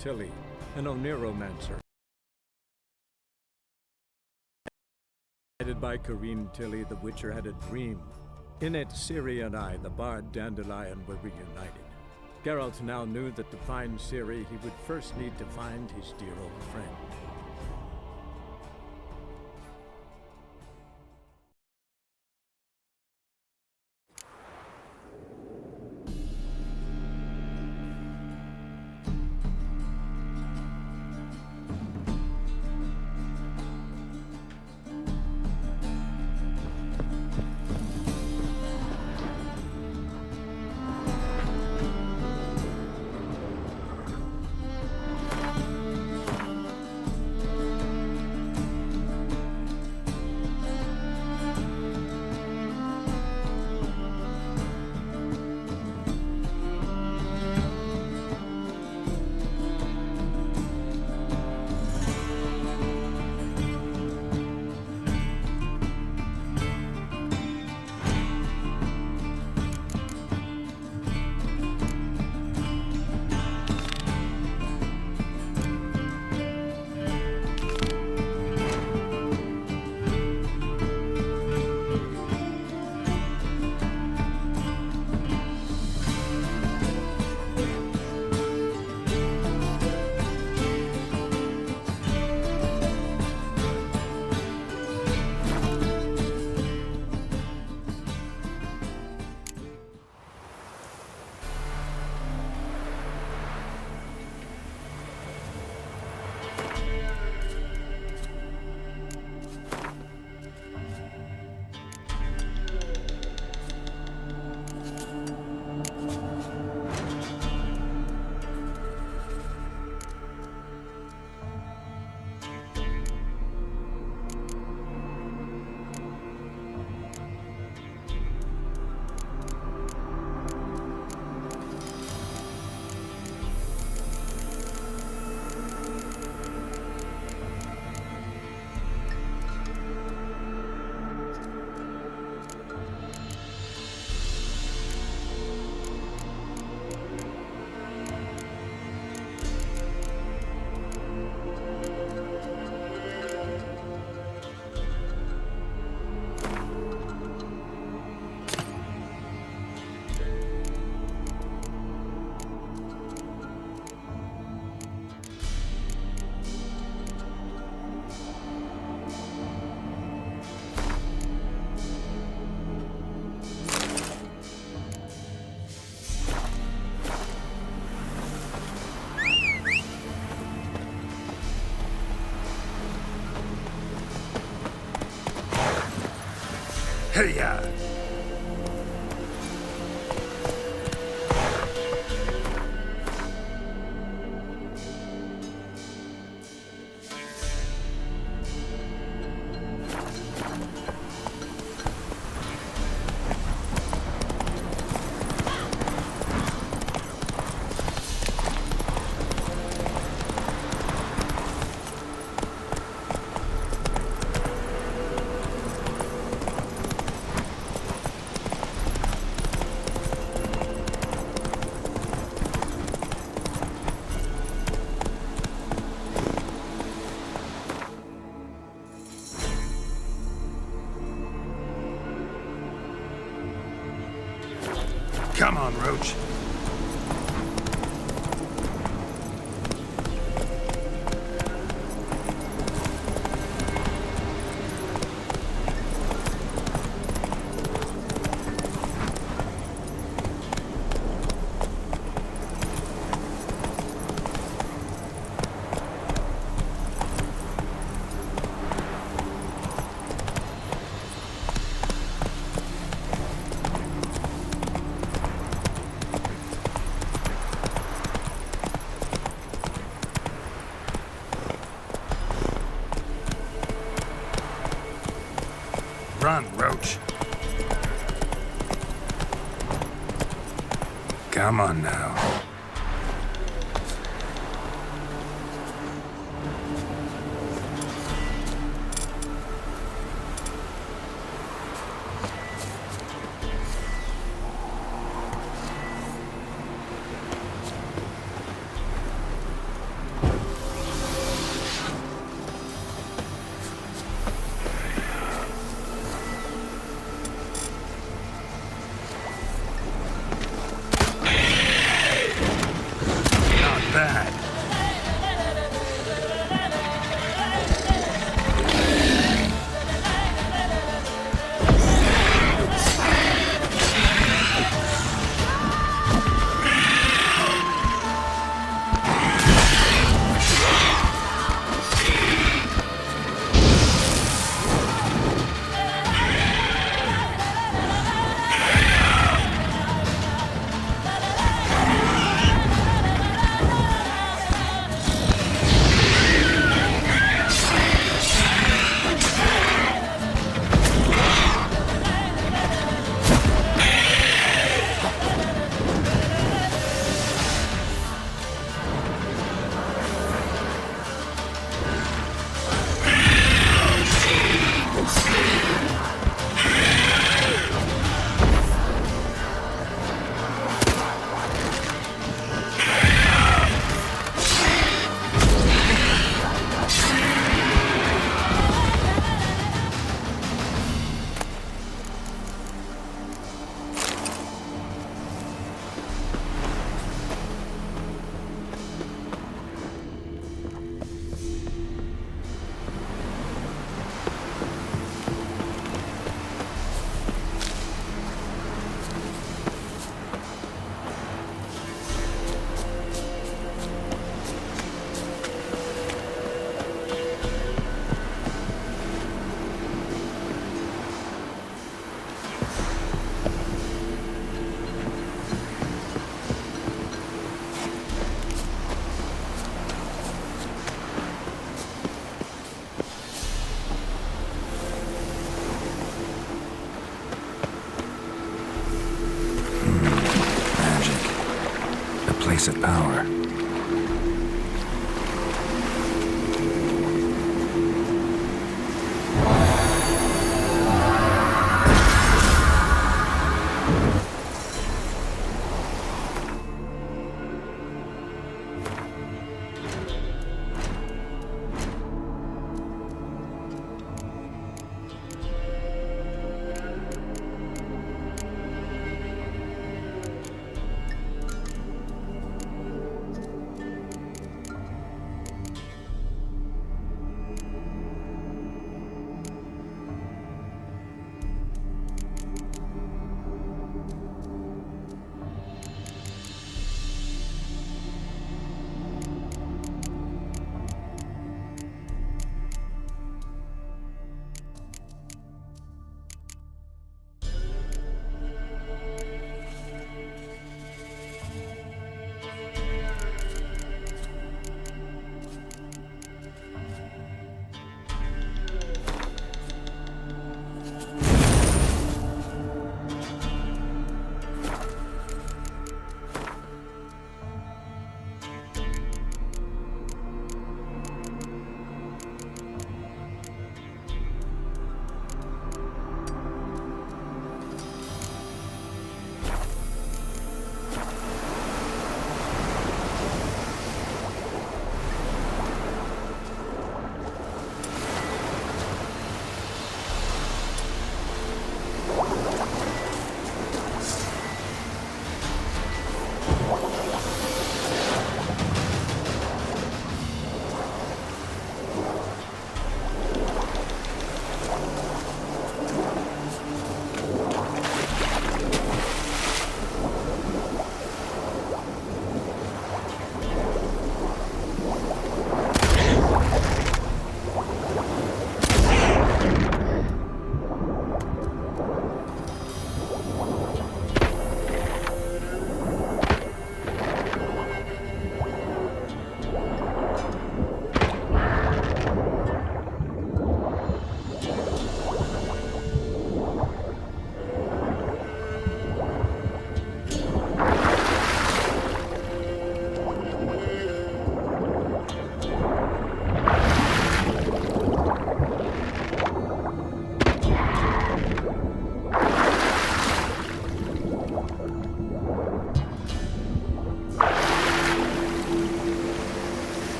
Tilly, an Oniromancer. Guided by Corrine Tilly, the Witcher had a dream. In it, Ciri and I, the bard Dandelion, were reunited. Geralt now knew that to find Ciri, he would first need to find his dear old friend. Hey-ya! Come on, Roach. Run, Roach. Come on now. basic power.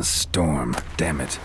storm, damn it.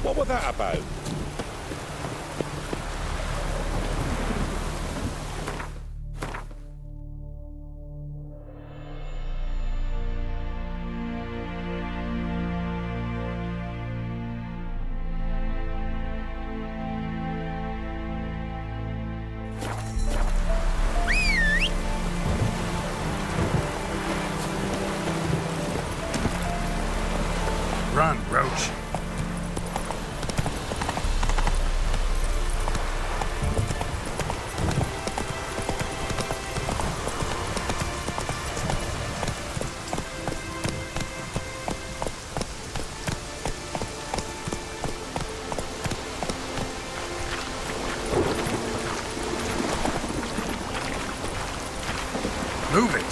What was that about? Run, Roach. Move it.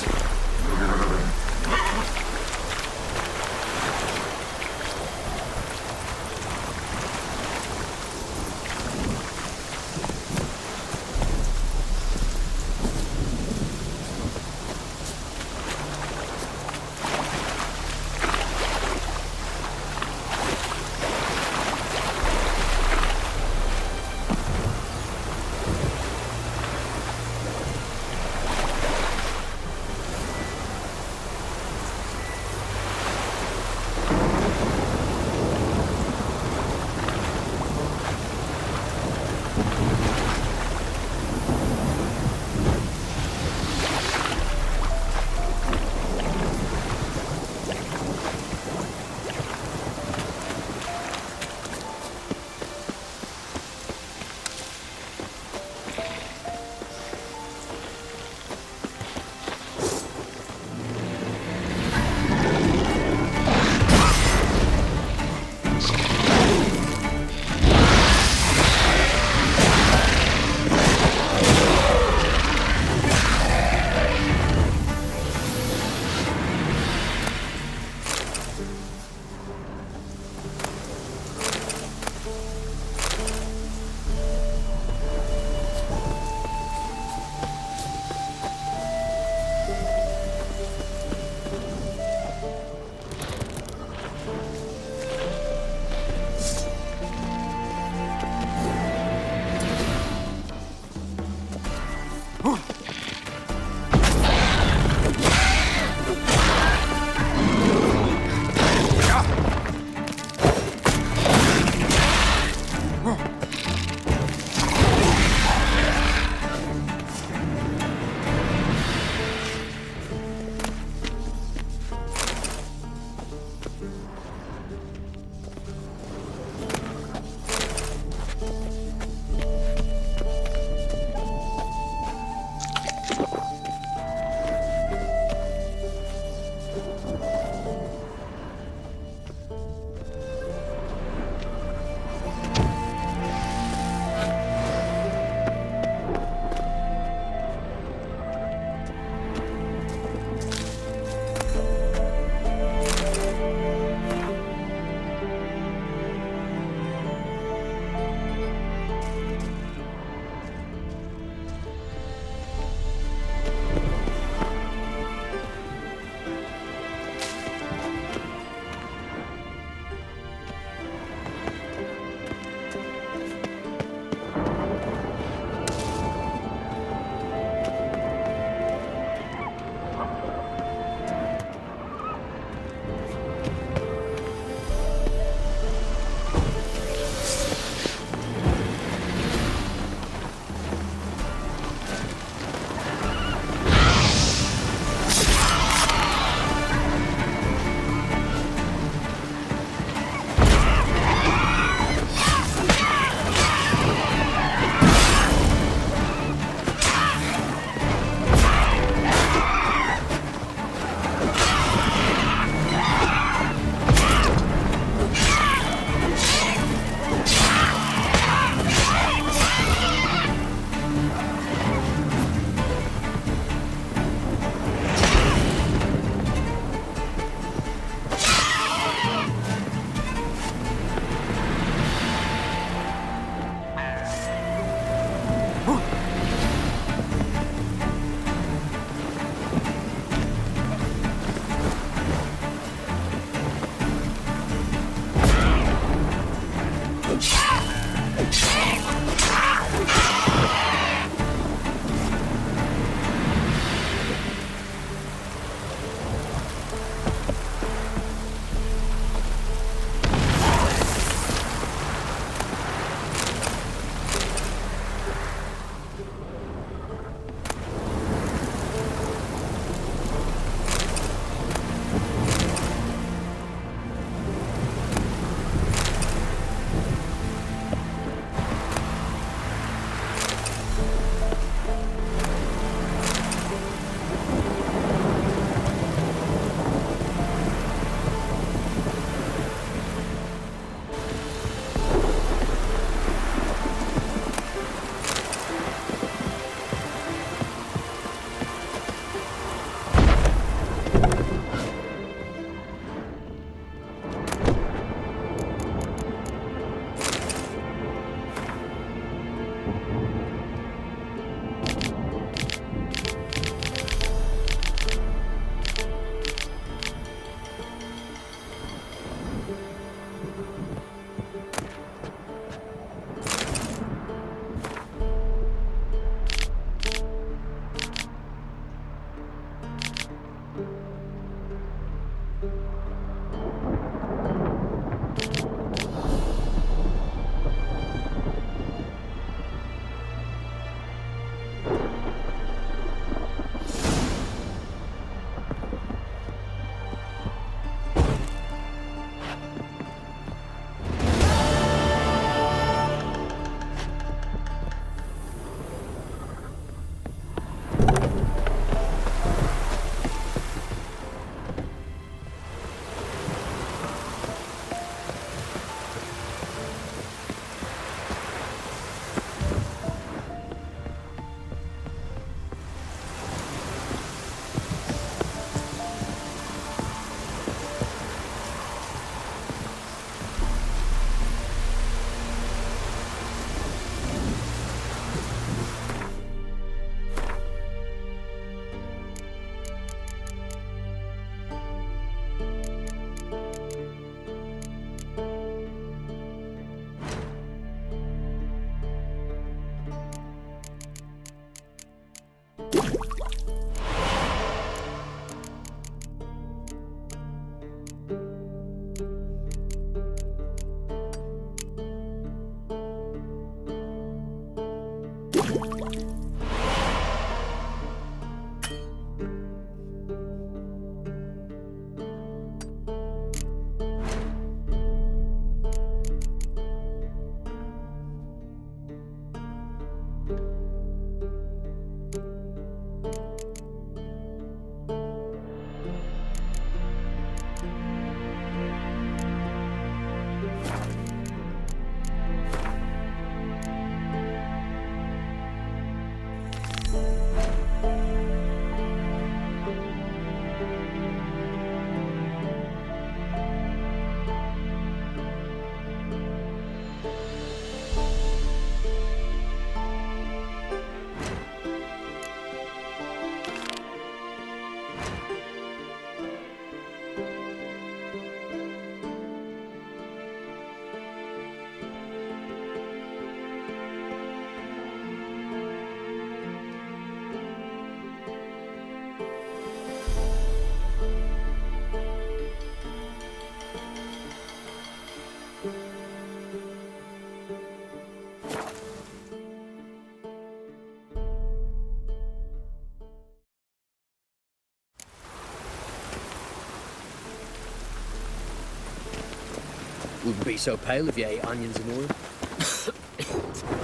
Wouldn't be so pale if you ate onions and oil.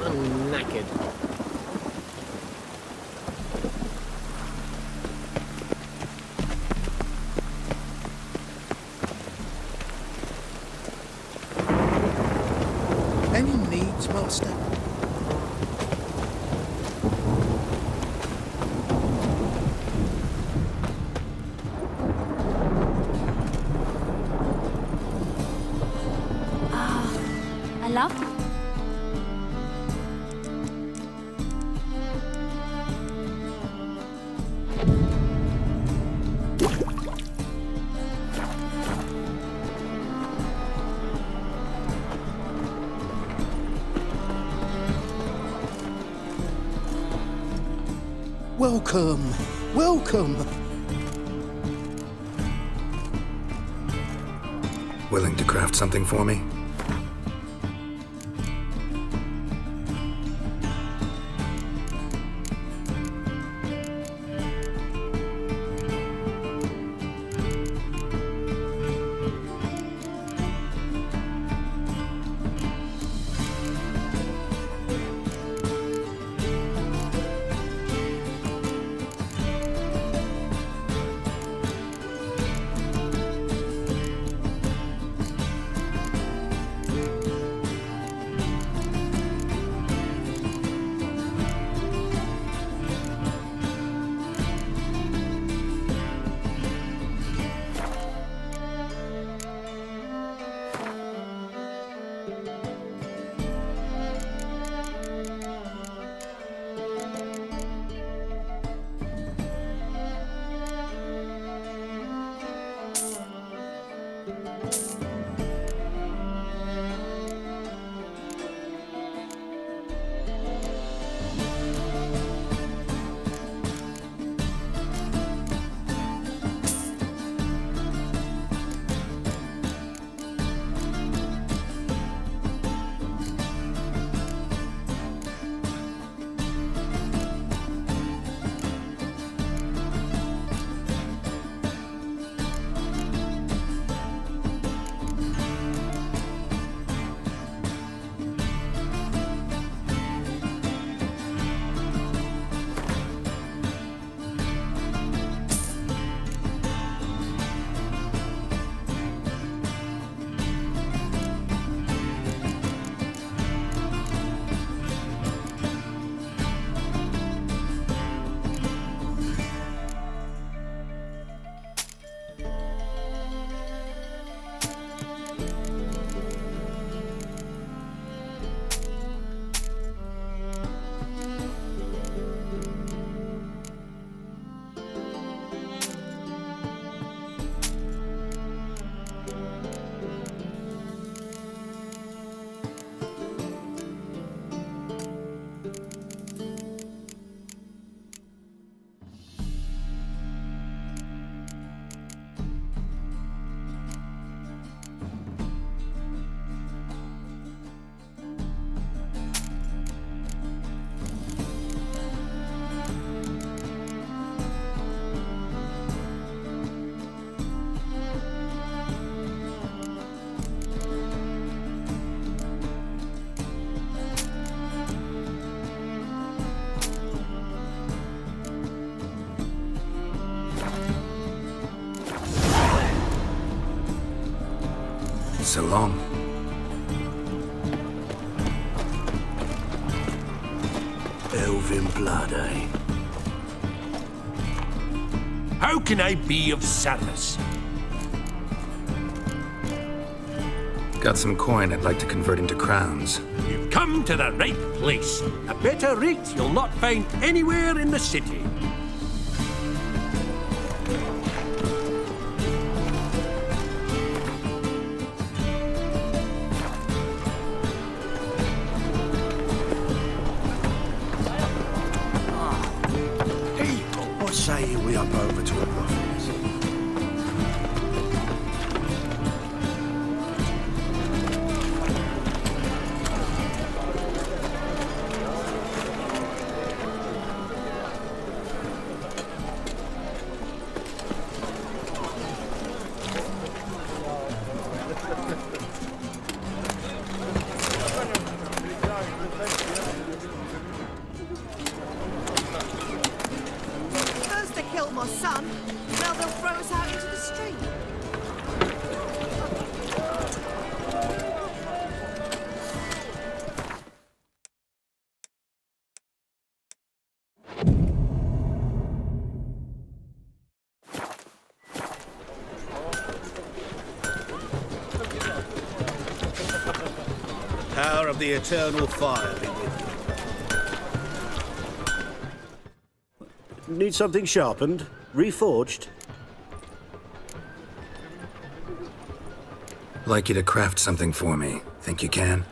I'm knackered. Any needs, Master? I love it. Welcome, welcome. Willing to craft something for me? So long. Elven blood, eh? How can I be of service? Got some coin I'd like to convert into crowns. You've come to the right place. A better rate you'll not find anywhere in the city. What say we up over to a Ruffin's? First they killed my son, now they'll throw us out into the street. Power of the eternal fire be with you. Need something sharpened? Reforged? Like you to craft something for me. Think you can?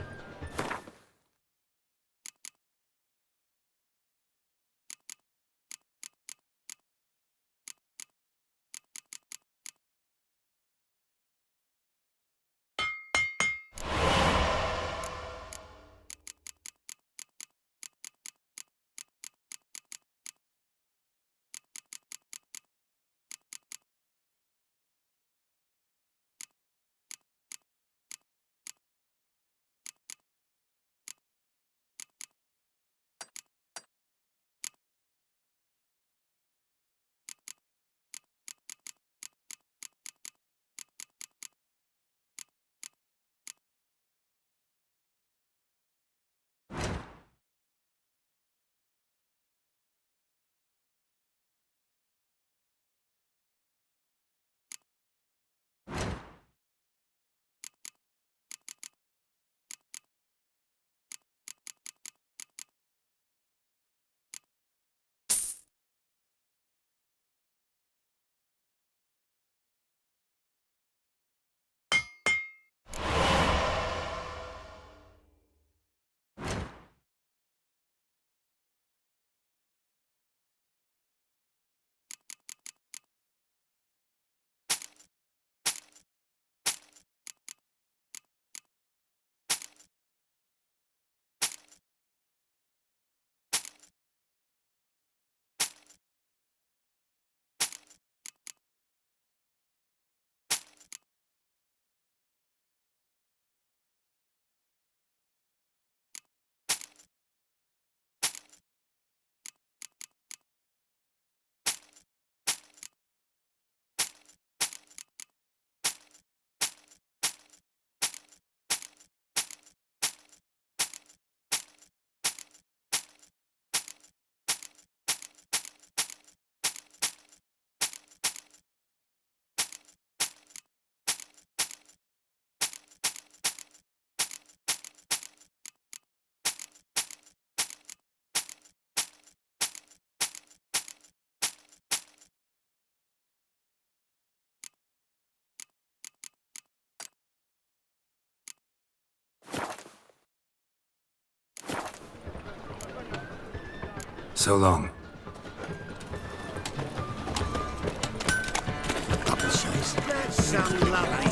So long. That's some lovely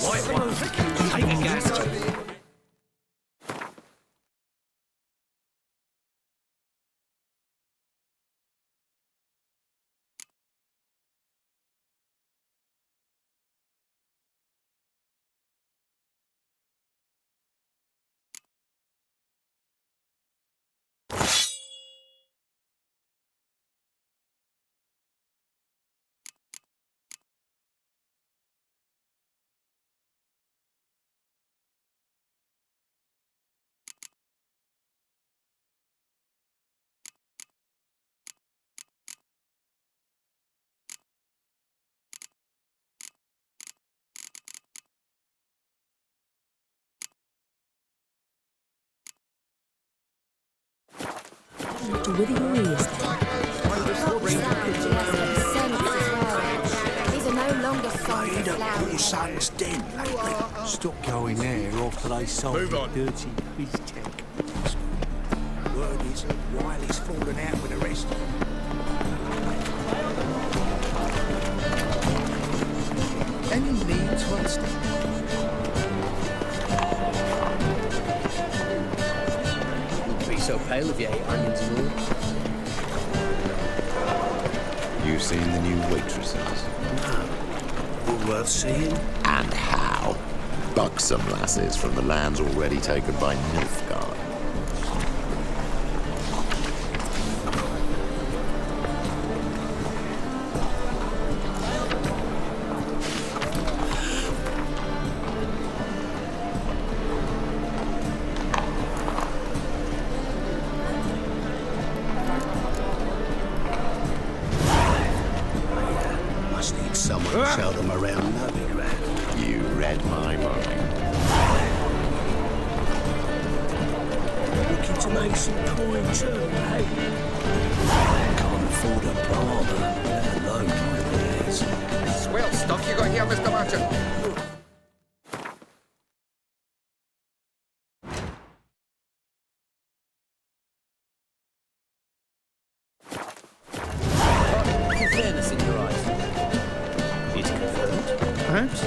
With your ears. These are no longer songs of flowers. son's den lately. Stop going there after they sold the dirty biz tech. Word is, Wiley's fallen out with the rest. Any need to understand? Be so pale if you ate onions and all. You seen the new waitresses? All worth seeing? And how? Buxom lasses from the lands already taken by Nilfgaard. Sell them around Novigrad. You read my mind. Looking to make some coin too, eh? Can't afford a barber, let alone repairs. Swell stuff you got here, Mr. Merchant. Fairness in your eyes. It's confirmed. Perhaps?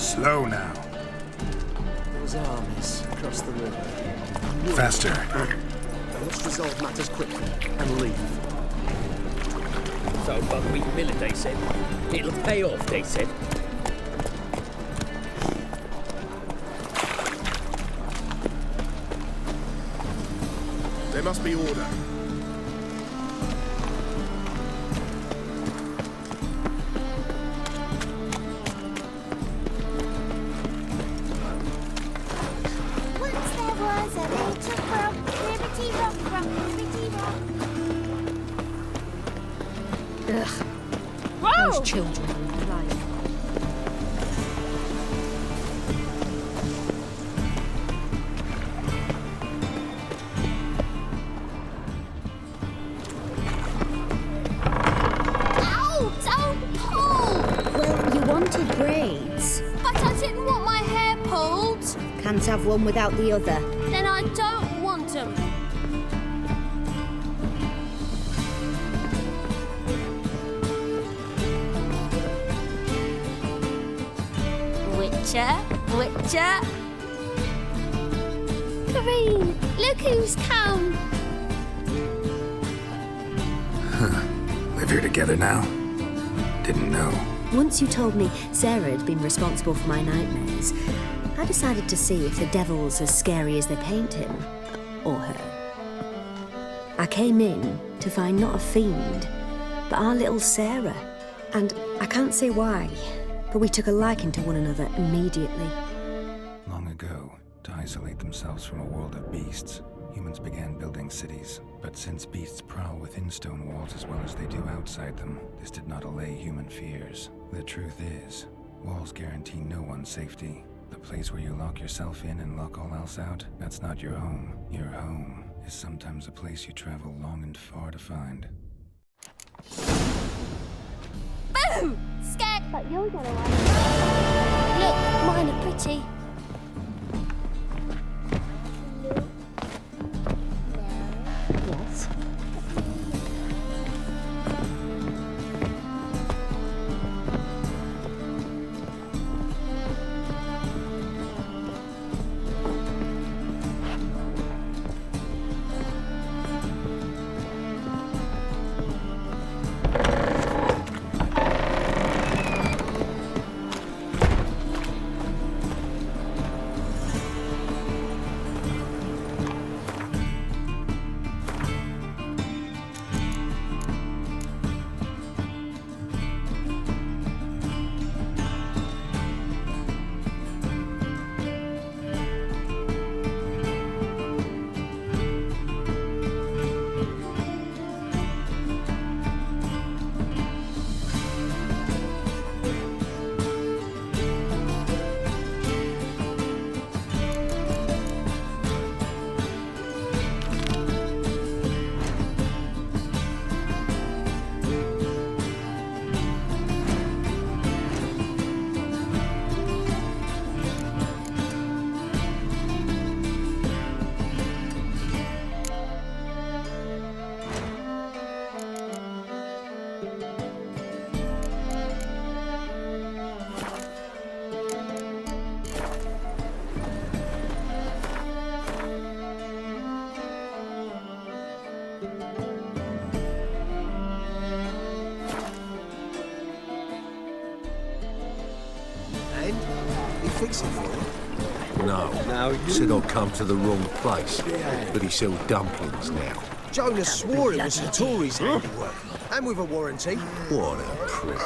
Slow now. Those armies across the river. Faster. Now let's resolve matters quickly and leave. So, buckwheat millet, they said. It'll pay off, they said. There must be order. Once there was a little frog, ribbity rock, ribbity rock. Ugh. Those children are crying. Ow! Don't pull! Well, you wanted braids. But I didn't want my hair pulled. Can't have one without the other. Then I don't want them. Witcher. Green, look who's come. Live here together now? Didn't know. Once you told me Sarah had been responsible for my nightmares, I decided to see if the devil's as scary as they paint him. Or her. I came in to find not a fiend, but our little Sarah. And I can't say why, but we took a liking to one another immediately. Long ago, to isolate themselves from a world of beasts, humans began building cities. But since beasts prowl within stone walls as well as they do outside them, this did not allay human fears. The truth is, walls guarantee no one's safety. The place where you lock yourself in and lock all else out, that's not your home. Your home is sometimes a place you travel long and far to find. Boom! Scared, but you're gonna like it. Look, mine are pretty. Yes. Fix it for you. No. Said I'd come to the wrong place. But he sells dumplings now. Jonas swore it was Hattori's handiwork. And with a warranty. What a prick.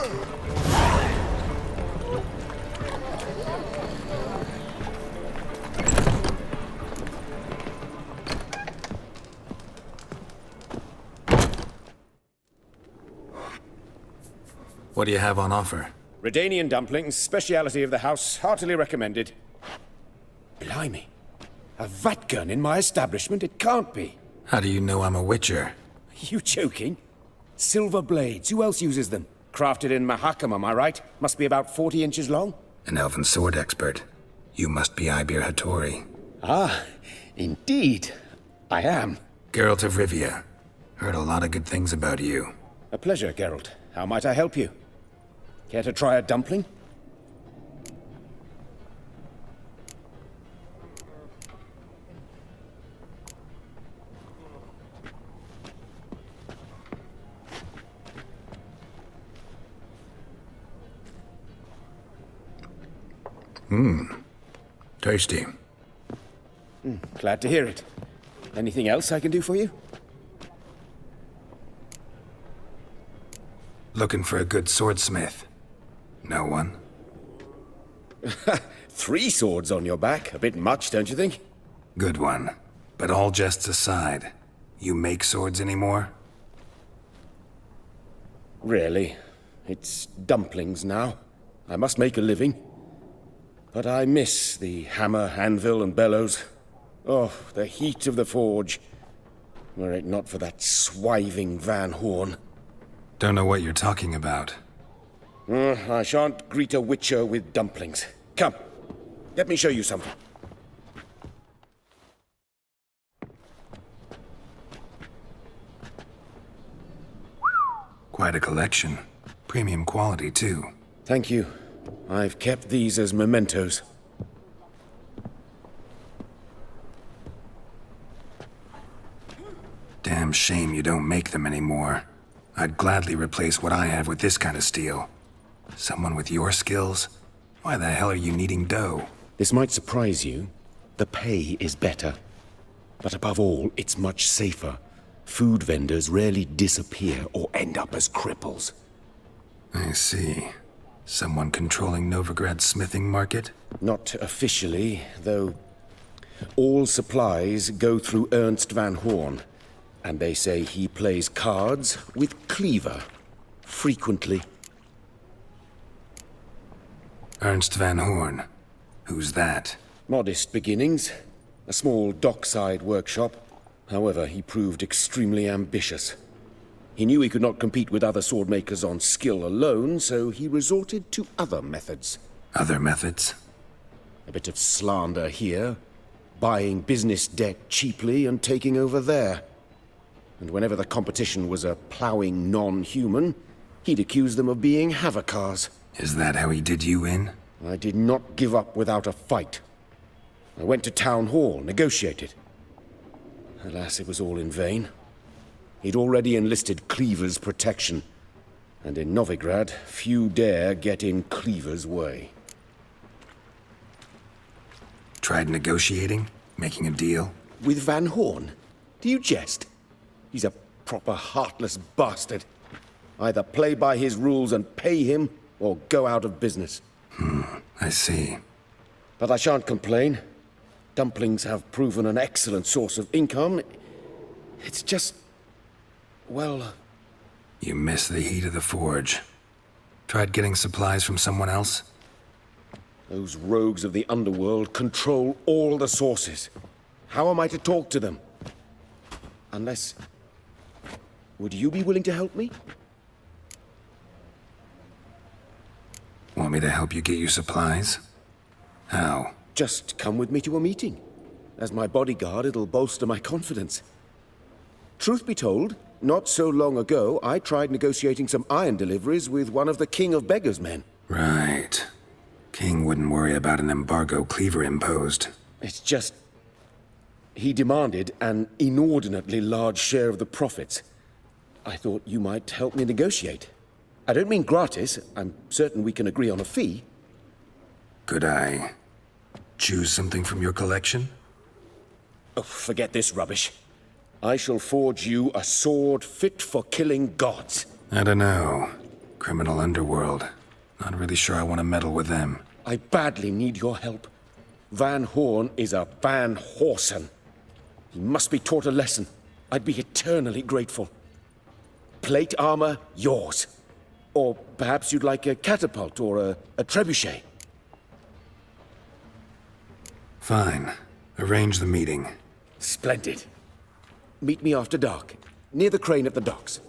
What do you have on offer? Redanian dumplings, speciality of the house, heartily recommended. Blimey. A vatgun in my establishment? It can't be. How do you know I'm a Witcher? Are you joking? Silver blades, who else uses them? Crafted in Mahakam, am I right? Must be about 40 inches long? An elven sword expert. You must be Ibir Hattoi. Ah, indeed. I am. Geralt of Rivia. Heard a lot of good things about you. A pleasure, Geralt. How might I help you? Care to try a dumpling? Tasty. Glad to hear it. Anything else I can do for you? Looking for a good swordsmith. No one? 3 swords on your back. A bit much, don't you think? Good one. But all jests aside, you make swords anymore? Really. It's dumplings now. I must make a living. But I miss the hammer, anvil, and bellows. Oh, the heat of the forge. Were it not for that swiving Van Horn. Don't know what you're talking about. I shan't greet a Witcher with dumplings. Come, let me show you something. Quite a collection. Premium quality, too. Thank you. I've kept these as mementos. Damn shame you don't make them anymore. I'd gladly replace what I have with this kind of steel. Someone with your skills? Why the hell are you needing dough? This might surprise you. The pay is better. But above all, it's much safer. Food vendors rarely disappear or end up as cripples. I see. Someone controlling Novigrad's smithing market? Not officially, though all supplies go through Ernst Van Horn. And they say he plays cards with Cleaver. Frequently. Ernst Van Horn. Who's that? Modest beginnings. A small dockside workshop. However, he proved extremely ambitious. He knew he could not compete with other swordmakers on skill alone, so he resorted to other methods. Other methods? A bit of slander here, buying business debt cheaply and taking over there. And whenever the competition was a ploughing non-human, he'd accuse them of being Havocars. Is that how he did you in? I did not give up without a fight. I went to Town Hall, negotiated. Alas, it was all in vain. He'd already enlisted Cleaver's protection, and in Novigrad, few dare get in Cleaver's way. Tried negotiating? Making a deal? With Van Horn? Do you jest? He's a proper heartless bastard. Either play by his rules and pay him, or go out of business. I see. But I shan't complain. Dumplings have proven an excellent source of income. It's just... well... You miss the heat of the forge. Tried getting supplies from someone else? Those rogues of the underworld control all the sources. How am I to talk to them? Unless... would you be willing to help me? Want me to help you get you supplies? How? Just come with me to a meeting. As my bodyguard, it'll bolster my confidence. Truth be told, not so long ago, I tried negotiating some iron deliveries with one of the King of Beggars' men. Right. King wouldn't worry about an embargo Cleaver imposed. It's just... he demanded an inordinately large share of the profits. I thought you might help me negotiate. I don't mean gratis. I'm certain we can agree on a fee. Could I choose something from your collection? Oh, forget this rubbish. I shall forge you a sword fit for killing gods. I don't know. Criminal underworld. Not really sure I want to meddle with them. I badly need your help. Van Horn is a Van Horsen. He must be taught a lesson. I'd be eternally grateful. Plate armor, yours. Or perhaps you'd like a catapult or a trebuchet. Fine. Arrange the meeting. Splendid. Meet me after dark, near the crane at the docks.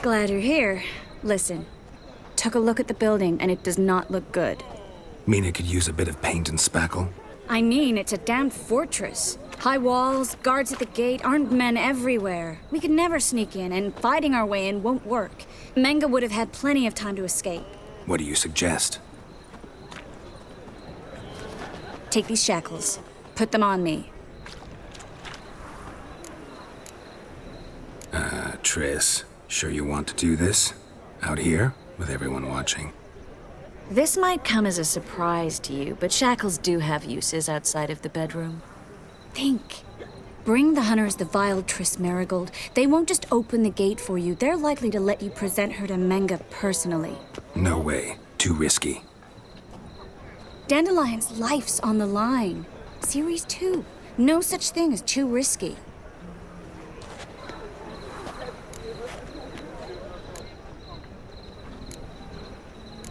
Glad you're here. Listen, took a look at the building and it does not look good. Mean it could use a bit of paint and spackle? I mean, it's a damn fortress. High walls, guards at the gate, armed men everywhere. We could never sneak in, and fighting our way in won't work. Menga would have had plenty of time to escape. What do you suggest? Take these shackles. Put them on me. Triss, sure you want to do this? Out here, with everyone watching? This might come as a surprise to you, but shackles do have uses outside of the bedroom. Think. Bring the hunters the vile Triss Marigold. They won't just open the gate for you. They're likely to let you present her to Menga personally. No way. Too risky. Dandelion's life's on the line. Series 2. No such thing as too risky.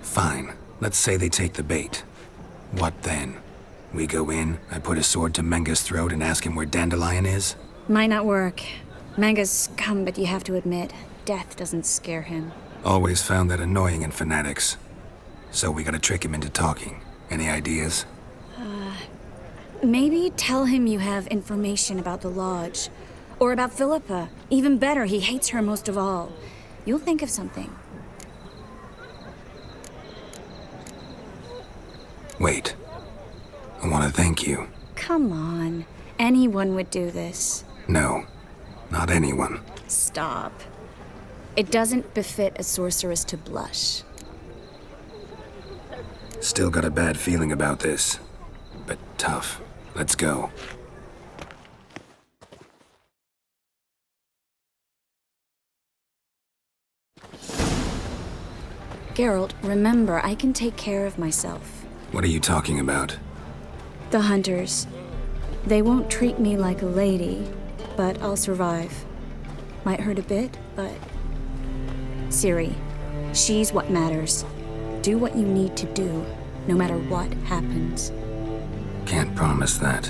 Fine. Let's say they take the bait. What then? We go in, I put a sword to Menga's throat and ask him where Dandelion is? Might not work. Menga's scum, but you have to admit, death doesn't scare him. Always found that annoying in fanatics. So we gotta trick him into talking. Any ideas? Maybe tell him you have information about the lodge. Or about Philippa. Even better, he hates her most of all. You'll think of something. Wait. I want to thank you. Come on. Anyone would do this. No. Not anyone. Stop. It doesn't befit a sorceress to blush. Still got a bad feeling about this. But tough. Let's go. Geralt, remember, I can take care of myself. What are you talking about? The hunters. They won't treat me like a lady, but I'll survive. Might hurt a bit, but... Ciri, she's what matters. Do what you need to do, no matter what happens. Can't promise that.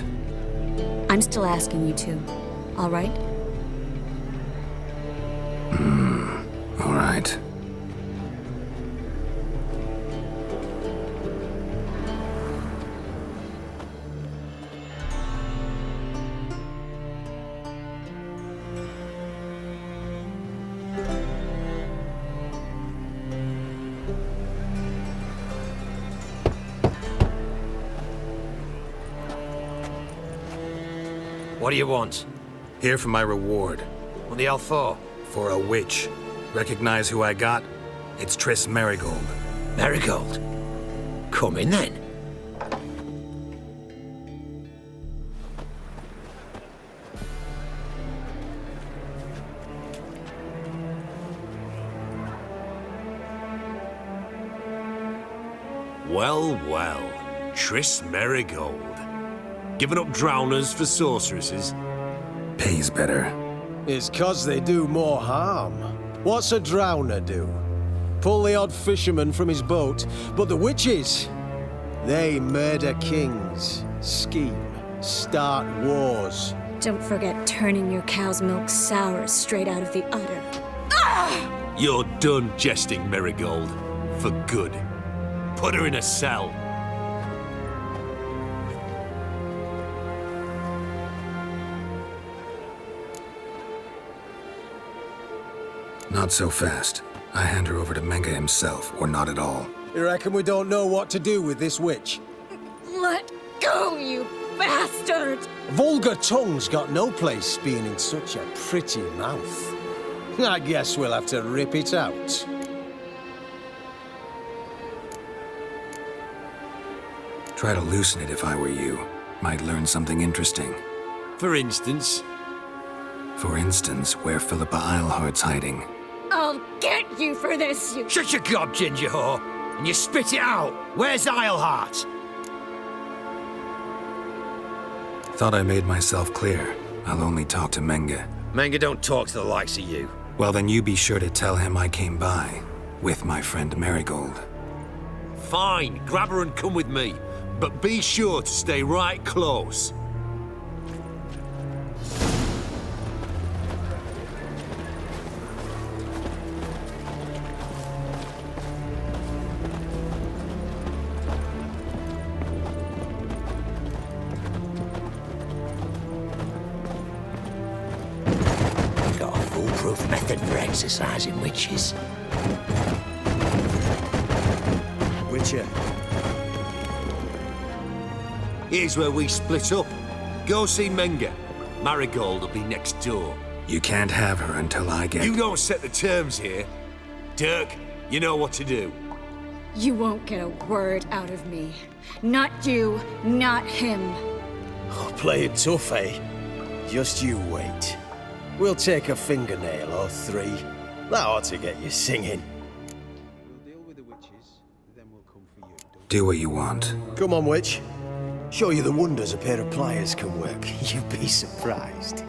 I'm still asking you to, all right? All right. What do you want? Here for my reward. What the hell for? For a witch. Recognize who I got? It's Triss Marigold. Marigold? Come in then. Well, well. Triss Marigold. Giving up drowners for sorceresses? Pays better. It's 'cause they do more harm. What's a drowner do? pull the odd fisherman from his boat, but the witches, they murder kings, scheme, start wars. Don't forget turning your cow's milk sour straight out of the udder. Ah! You're done jesting, Marigold. For good. Put her in a cell. Not so fast. I hand her over to Menge himself, or not at all. You reckon we don't know what to do with this witch? Let go, you bastard! Vulgar tongue's got no place being in such a pretty mouth. I guess we'll have to rip it out. Try to loosen it if I were you. Might learn something interesting. For instance? For instance, where Philippa Eilhart's hiding. I'll get you for this, you— Shut your gob, ginger whore! And you spit it out! Where's Eilhart? Thought I made myself clear. I'll only talk to Menge. Menge don't talk to the likes of you. Well, then you be sure to tell him I came by. With my friend Marigold. Fine, grab her and come with me. But be sure to stay right close. Method for exercising witches. Witcher. Here's where we split up. Go see Menge. Marigold will be next door. You can't have her until I get— You don't set the terms here. Dirk, you know what to do. You won't get a word out of me. Not you, not him. Oh, play it tough, eh? Just you wait. We'll take a fingernail or three. That ought to get you singing. We'll deal with the witches, then we'll come for you. Do what you want. Come on, witch. Show you the wonders a pair of pliers can work. You'd be surprised.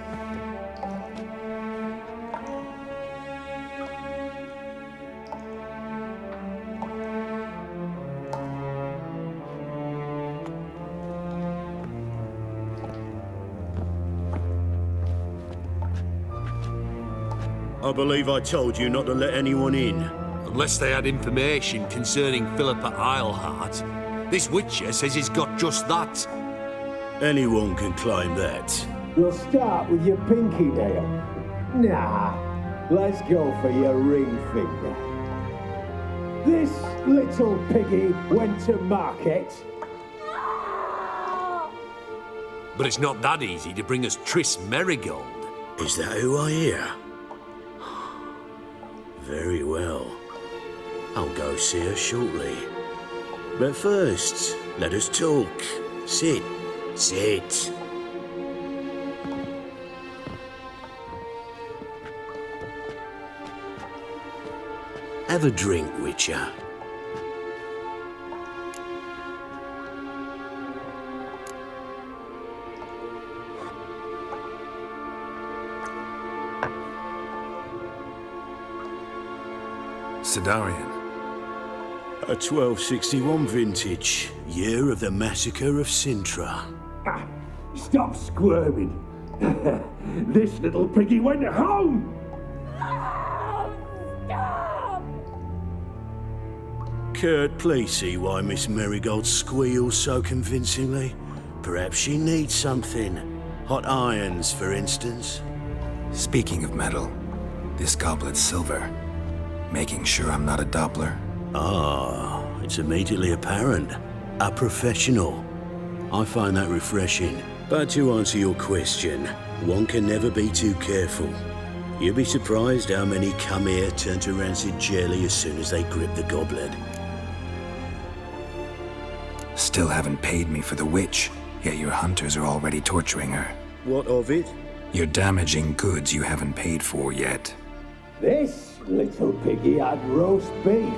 I believe I told you not to let anyone in. Unless they had information concerning Philippa Eilhart. This Witcher says he's got just that. Anyone can claim that. We'll start with your pinky nail. Nah, let's go for your ring finger. This little piggy went to market. But it's not that easy to bring us Triss Marigold. Is that who I hear? Very well. I'll go see her shortly. But first, let us talk. Sit. Sit. Have a drink, Witcher. Sidarian. A 1261 vintage, year of the massacre of Sintra. Ah, stop squirming. This little piggy went home. Kurt, please see why Miss Marigold squeals so convincingly. Perhaps she needs something. Hot irons, for instance. Speaking of metal, this goblet's silver. Making sure I'm not a Doppler. Ah, it's immediately apparent. A professional. I find that refreshing. But to answer your question, one can never be too careful. You'll be surprised how many come here turn to rancid jelly as soon as they grip the goblet. Still haven't paid me for the witch, yet your hunters are already torturing her. What of it? You're damaging goods you haven't paid for yet. This little piggy had roast beef.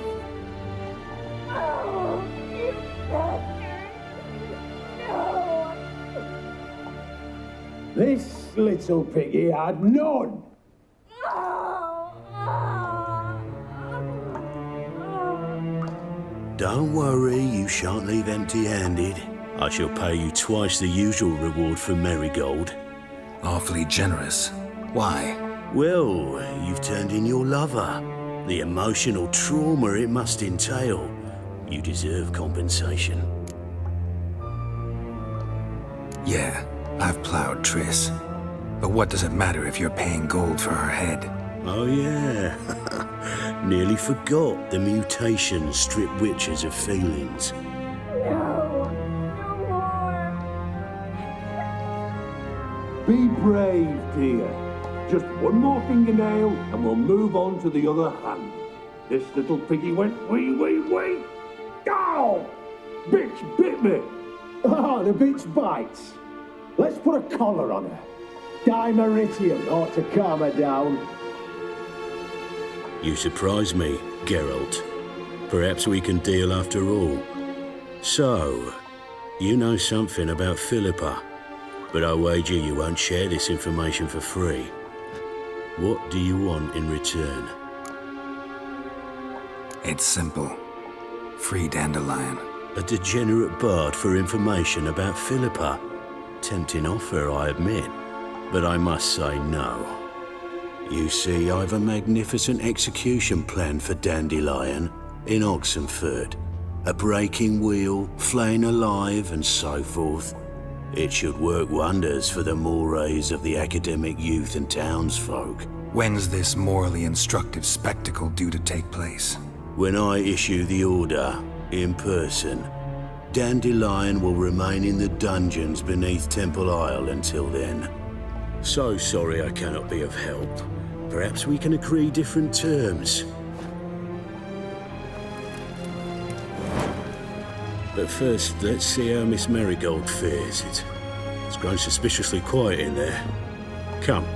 This little piggy had none. Don't worry, you shan't leave empty-handed. I shall pay you twice the usual reward for Marigold. Awfully generous. Why? Well, you've turned in your lover. The emotional trauma it must entail. You deserve compensation. Yeah, I've plowed Triss. But what does it matter if you're paying gold for her head? Oh yeah. Nearly forgot the mutations strip witches of feelings. Be brave, dear. Just one more fingernail and we'll move on to the other hand. This little piggy went wee. Ow! Bitch bit me. Oh, the bitch bites. Let's put a collar on her. Dimeritium ought to calm her down. You surprise me, Geralt. Perhaps we can deal after all. So, you know something about Philippa, but I wager you won't share this information for free. What do you want in return? It's simple. Free Dandelion. A degenerate bard for information about Philippa. Tempting offer, I admit, but I must say no. You see, I've a magnificent execution plan for Dandelion in Oxenford. A breaking wheel, flaying alive, and so forth. It should work wonders for the mores of the academic youth and townsfolk. When's this morally instructive spectacle due to take place? When I issue the order, in person. Dandelion will remain in the dungeons beneath Temple Isle until then. So sorry I cannot be of help. Perhaps we can agree different terms. But first, let's see how Miss Marigold fares. It's grown suspiciously quiet in there. Come.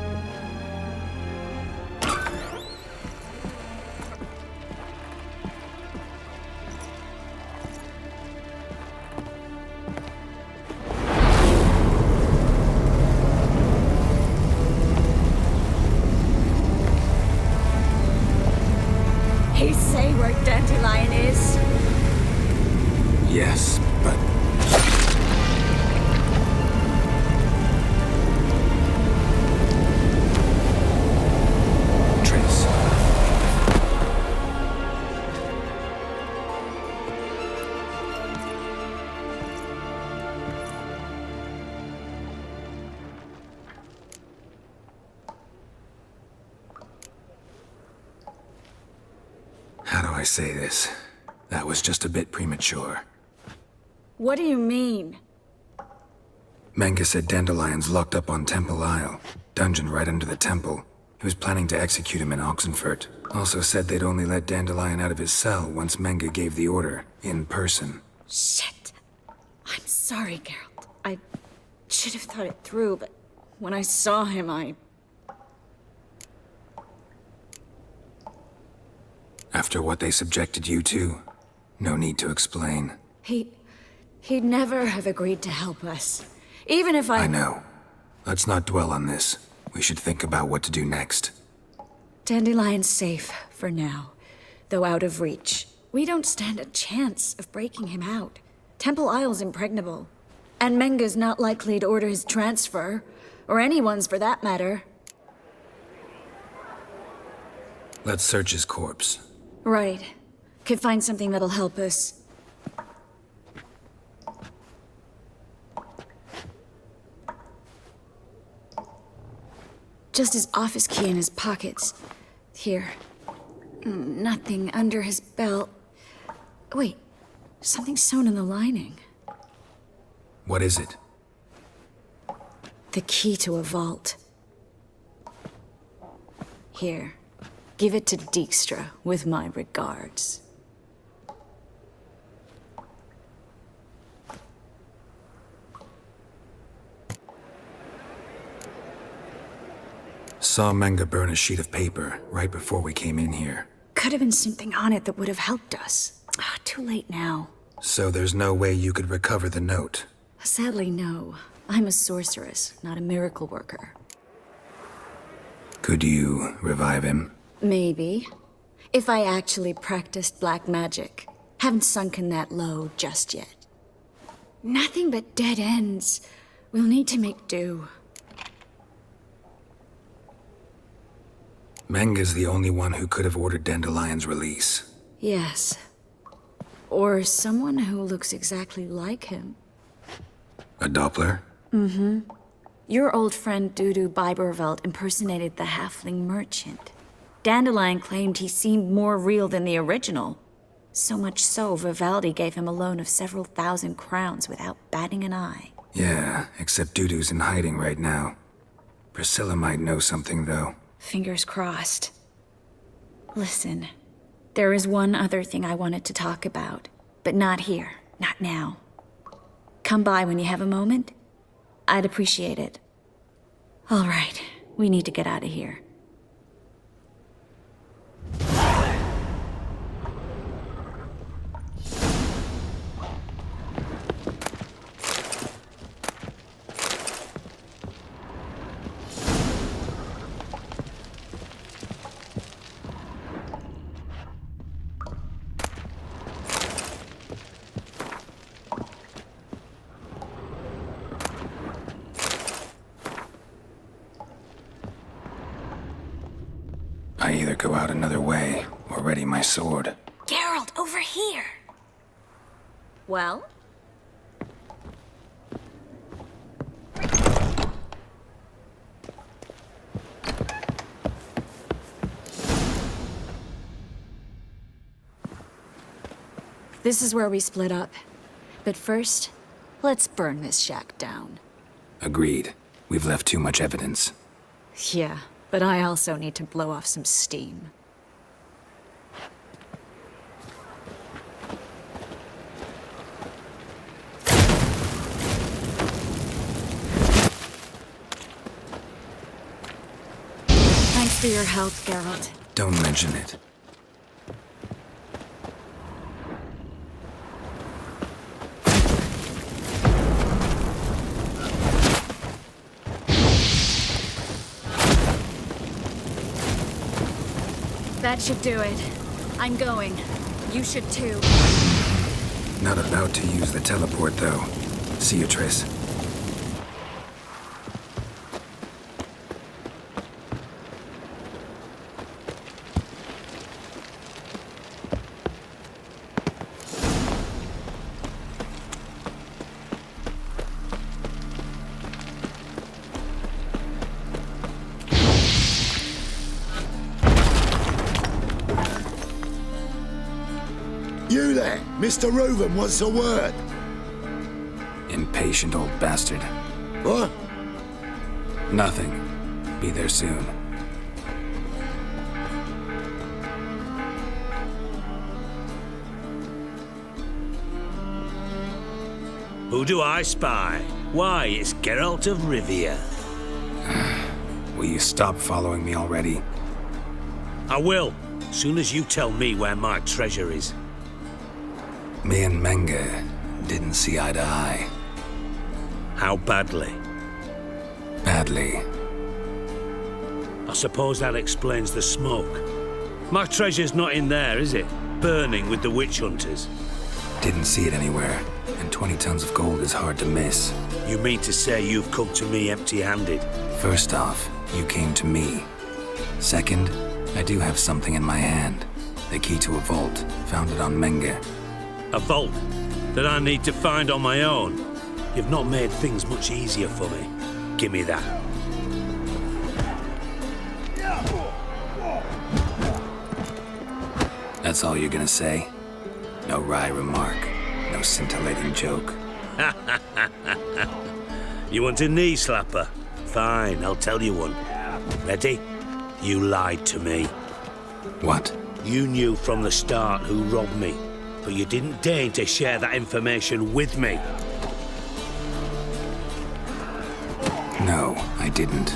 He say where Dandelion is? Yes, but... Triss. How do I say this? That was just a bit premature. What do you mean? Menge said Dandelion's locked up on Temple Isle, dungeon right under the temple. He was planning to execute him in Oxenfurt. Also said they'd only let Dandelion out of his cell once Menge gave the order, in person. Shit. I'm sorry, Geralt. I should have thought it through, but when I saw him, After what they subjected you to, no need to explain. He'd never have agreed to help us. Even if I know. Let's not dwell on this. We should think about what to do next. Dandelion's safe, for now. Though out of reach. We don't stand a chance of breaking him out. Temple Isle's impregnable. And Menge's not likely to order his transfer. Or anyone's for that matter. Let's search his corpse. Right. Could find something that'll help us. Just his office key in his pockets. Here. Nothing under his belt. Wait. Something sewn in the lining. What is it? The key to a vault. Here. Give it to Dijkstra with my regards. Saw Menge burn a sheet of paper right before we came in here. Could have been something on it that would have helped us. Too late now. So there's no way you could recover the note? Sadly, no. I'm a sorceress, not a miracle worker. Could you revive him? Maybe. If I actually practiced black magic. Haven't sunken that low just yet. Nothing but dead ends. We'll need to make do. Menga's the only one who could have ordered Dandelion's release. Yes. Or someone who looks exactly like him. A Doppler? Mm-hmm. Your old friend Dudu Biberveld impersonated the halfling merchant. Dandelion claimed he seemed more real than the original. So much so, Vivaldi gave him a loan of several thousand crowns without batting an eye. Yeah, except Dudu's in hiding right now. Priscilla might know something, though. Fingers crossed. Listen, there is one other thing I wanted to talk about, but not here, not now. Come by when you have a moment. I'd appreciate it. All right, we need to get out of here. I either go out another way, or ready my sword. Geralt, over here! Well? This is where we split up. But first, let's burn this shack down. Agreed. We've left too much evidence. Yeah, but I also need to blow off some steam. Thanks for your help, Geralt. Don't mention it. That should do it. I'm going. You should too. Not about to use the teleport, though. See you, Triss. You there? Mr. Reuven wants a word. Impatient old bastard. What? Nothing. Be there soon. Who do I spy? Why, it's Geralt of Rivia. Will you stop following me already? I will, soon as you tell me where my treasure is. Me and Menga didn't see eye to eye. How badly? Badly. I suppose that explains the smoke. My treasure's not in there, is it? Burning with the witch hunters. Didn't see it anywhere, and 20 tons of gold is hard to miss. You mean to say you've come to me empty-handed? First off, you came to me. Second, I do have something in my hand. The key to a vault, found it on Menga. A vault that I need to find on my own. You've not made things much easier for me. Give me that. That's all you're gonna say? No wry remark, no scintillating joke. You want a knee slapper? Fine, I'll tell you one. Ready? You lied to me. What? You knew from the start who robbed me. But you didn't deign to share that information with me. No, I didn't.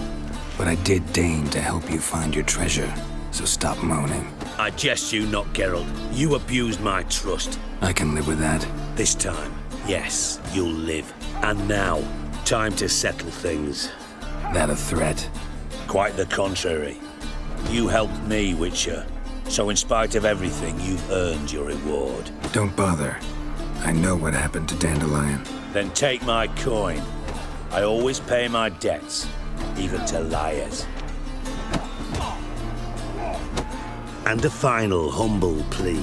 But I did deign to help you find your treasure, so stop moaning. I jest you not, Geralt. You abused my trust. I can live with that. This time, yes, you'll live. And now, time to settle things. That a threat? Quite the contrary. You helped me, Witcher. So in spite of everything, you've earned your reward. Don't bother. I know what happened to Dandelion. Then take my coin. I always pay my debts, even to liars. And a final humble plea.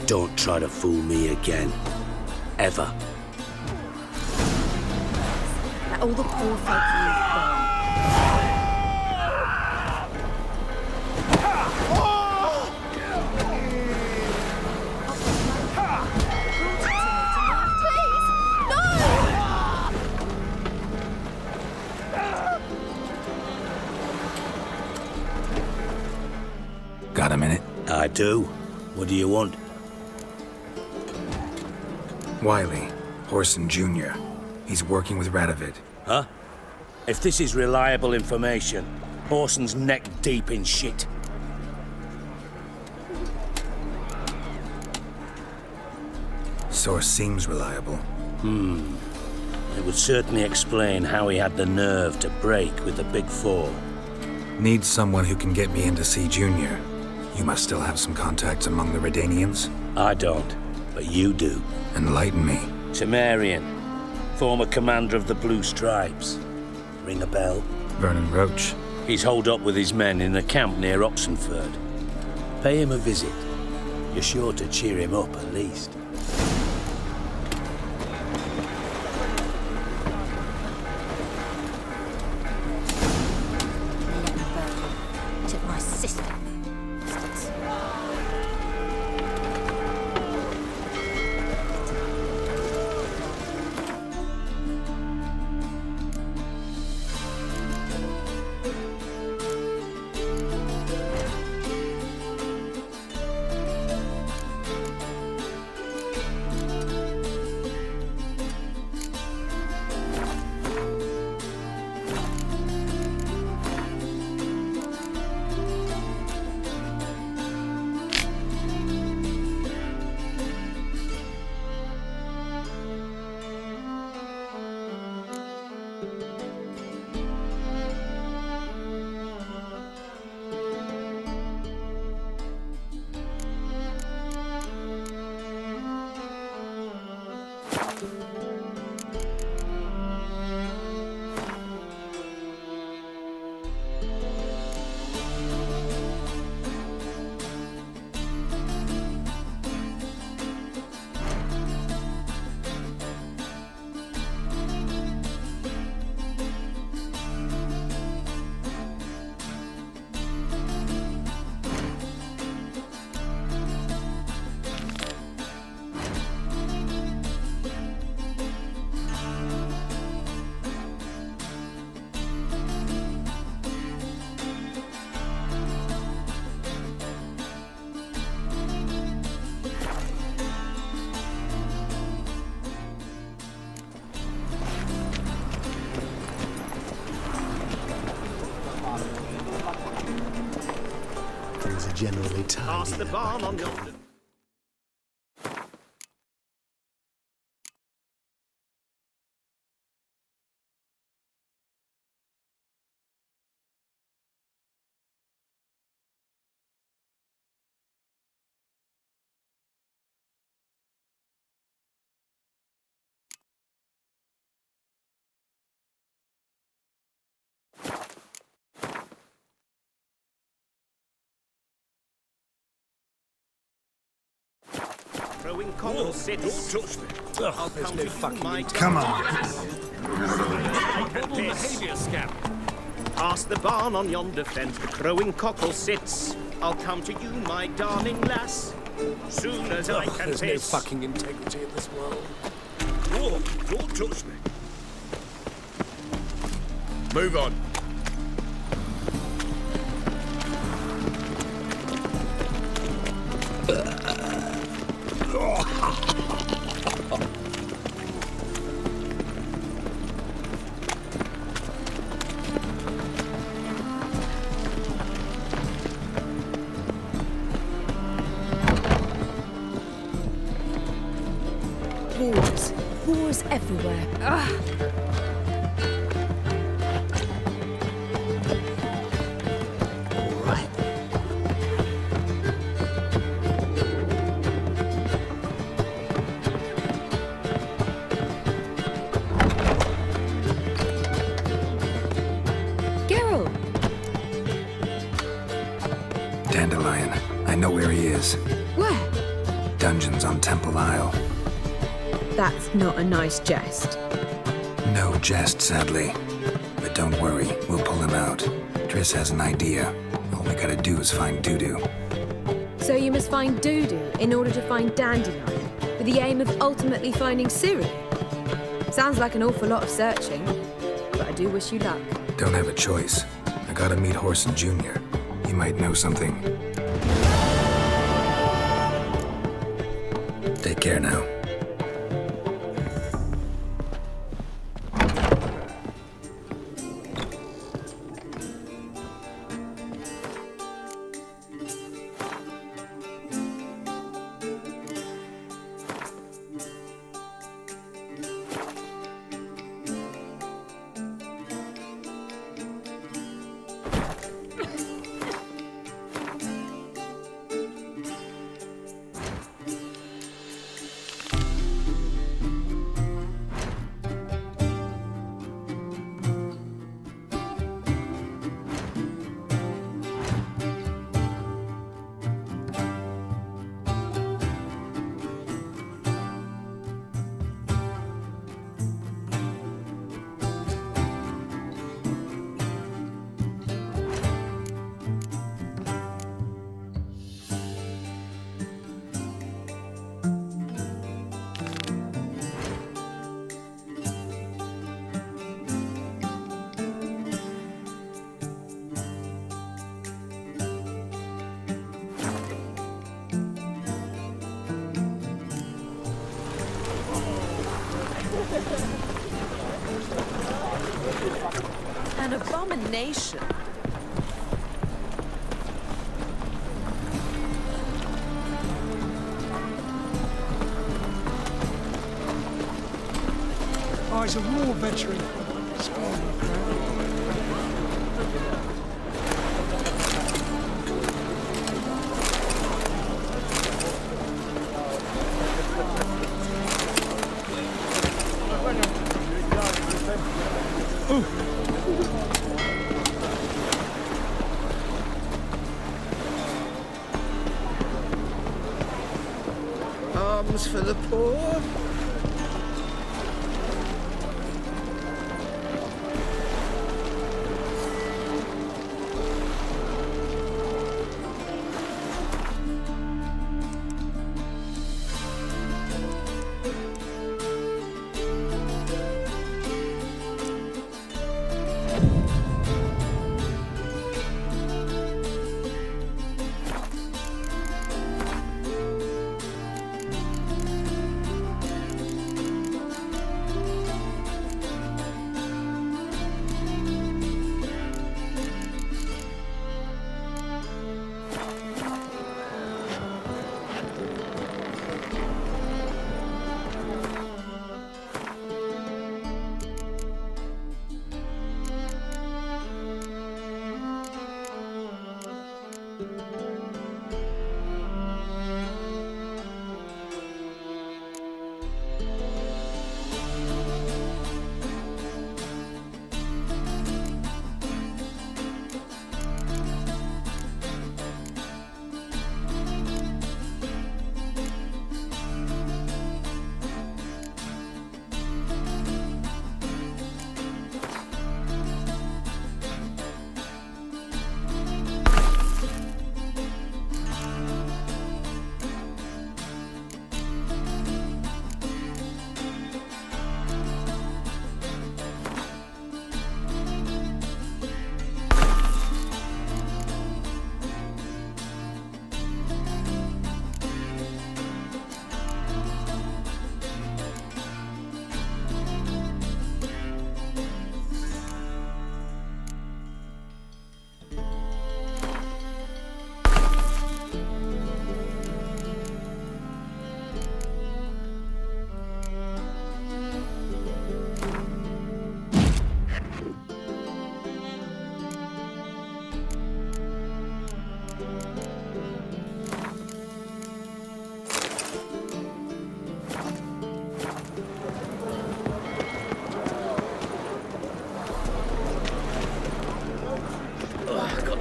Don't try to fool me again. Ever. Let all the poor folk live burn. Got a minute? I do. What do you want? Wiley, Horson Jr. He's working with Radovid. Huh? If this is reliable information, Horson's neck deep in shit. Source seems reliable. It would certainly explain how he had the nerve to break with the Big Four. Need someone who can get me in to see Junior. You must still have some contacts among the Redanians? I don't, but you do. Enlighten me. Temerian, former commander of the Blue Stripes. Ring a bell? Vernon Roach. He's holed up with his men in a camp near Oxenford. Pay him a visit. You're sure to cheer him up at least. Took my sister. Generally tidy. Past the barn on yonder. Throwing cockle sits. Don't touch me. I'll There's come no to you, fucking my Come on. behaviour scamp. Past the barn on yonder fence, the crowing cockle sits. I'll come to you, my darling lass, soon as I can There's piss. no fucking integrity in this world. Whoa, don't touch me. Move on. Wars. Wars everywhere. Ugh. All right. know where he is. Where? Dungeons on Temple Isle. That's not a nice jest. No jest, sadly. But don't worry, we'll pull him out. Triss has an idea. All we gotta do is find Dudu. So you must find Dudu in order to find Dandelion, with the aim of ultimately finding Ciri. Sounds like an awful lot of searching, but I do wish you luck. Don't have a choice. I gotta meet Horson Jr. He might know something. Take care now. An abomination. Oh, he's a war veteran. Arms for the poor.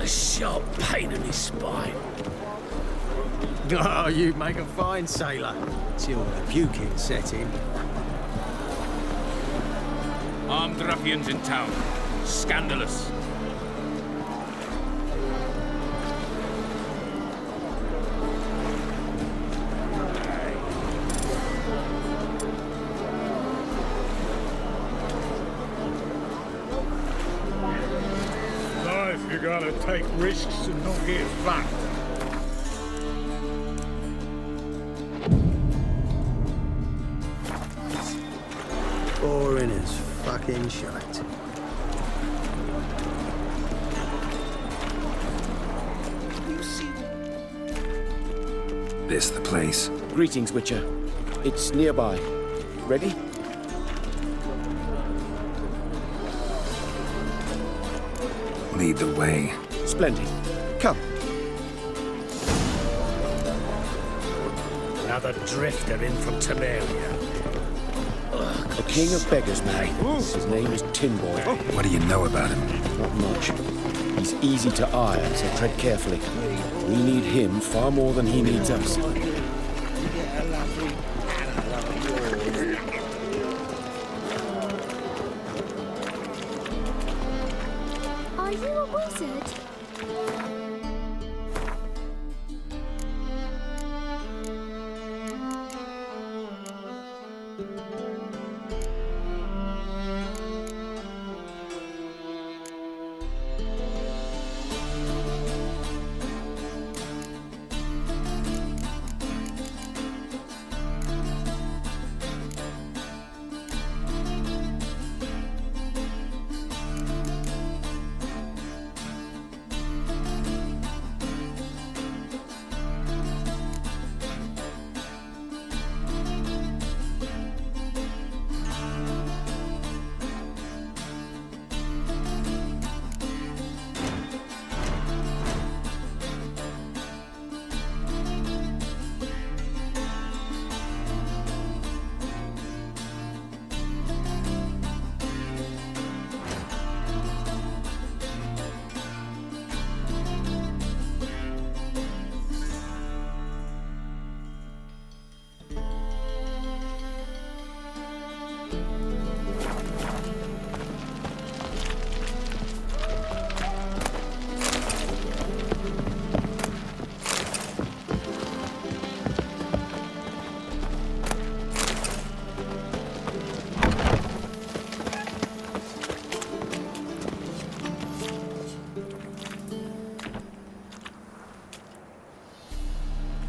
Sharp pain in his spine. Oh, you make a fine sailor. Till the puking set in. Armed ruffians in town. Scandalous. Life, you gotta take risks and not get fucked. Boring as fucking shite. This the place? Greetings, Witcher. It's nearby. Ready? Lead the way. Splendid. Come. Another drifter in from Temeria. The king of beggars, man. His name is Tin Boy. What do you know about him? Not much. He's easy to ire, so tread carefully. We need him far more than he needs us. Are you a wizard?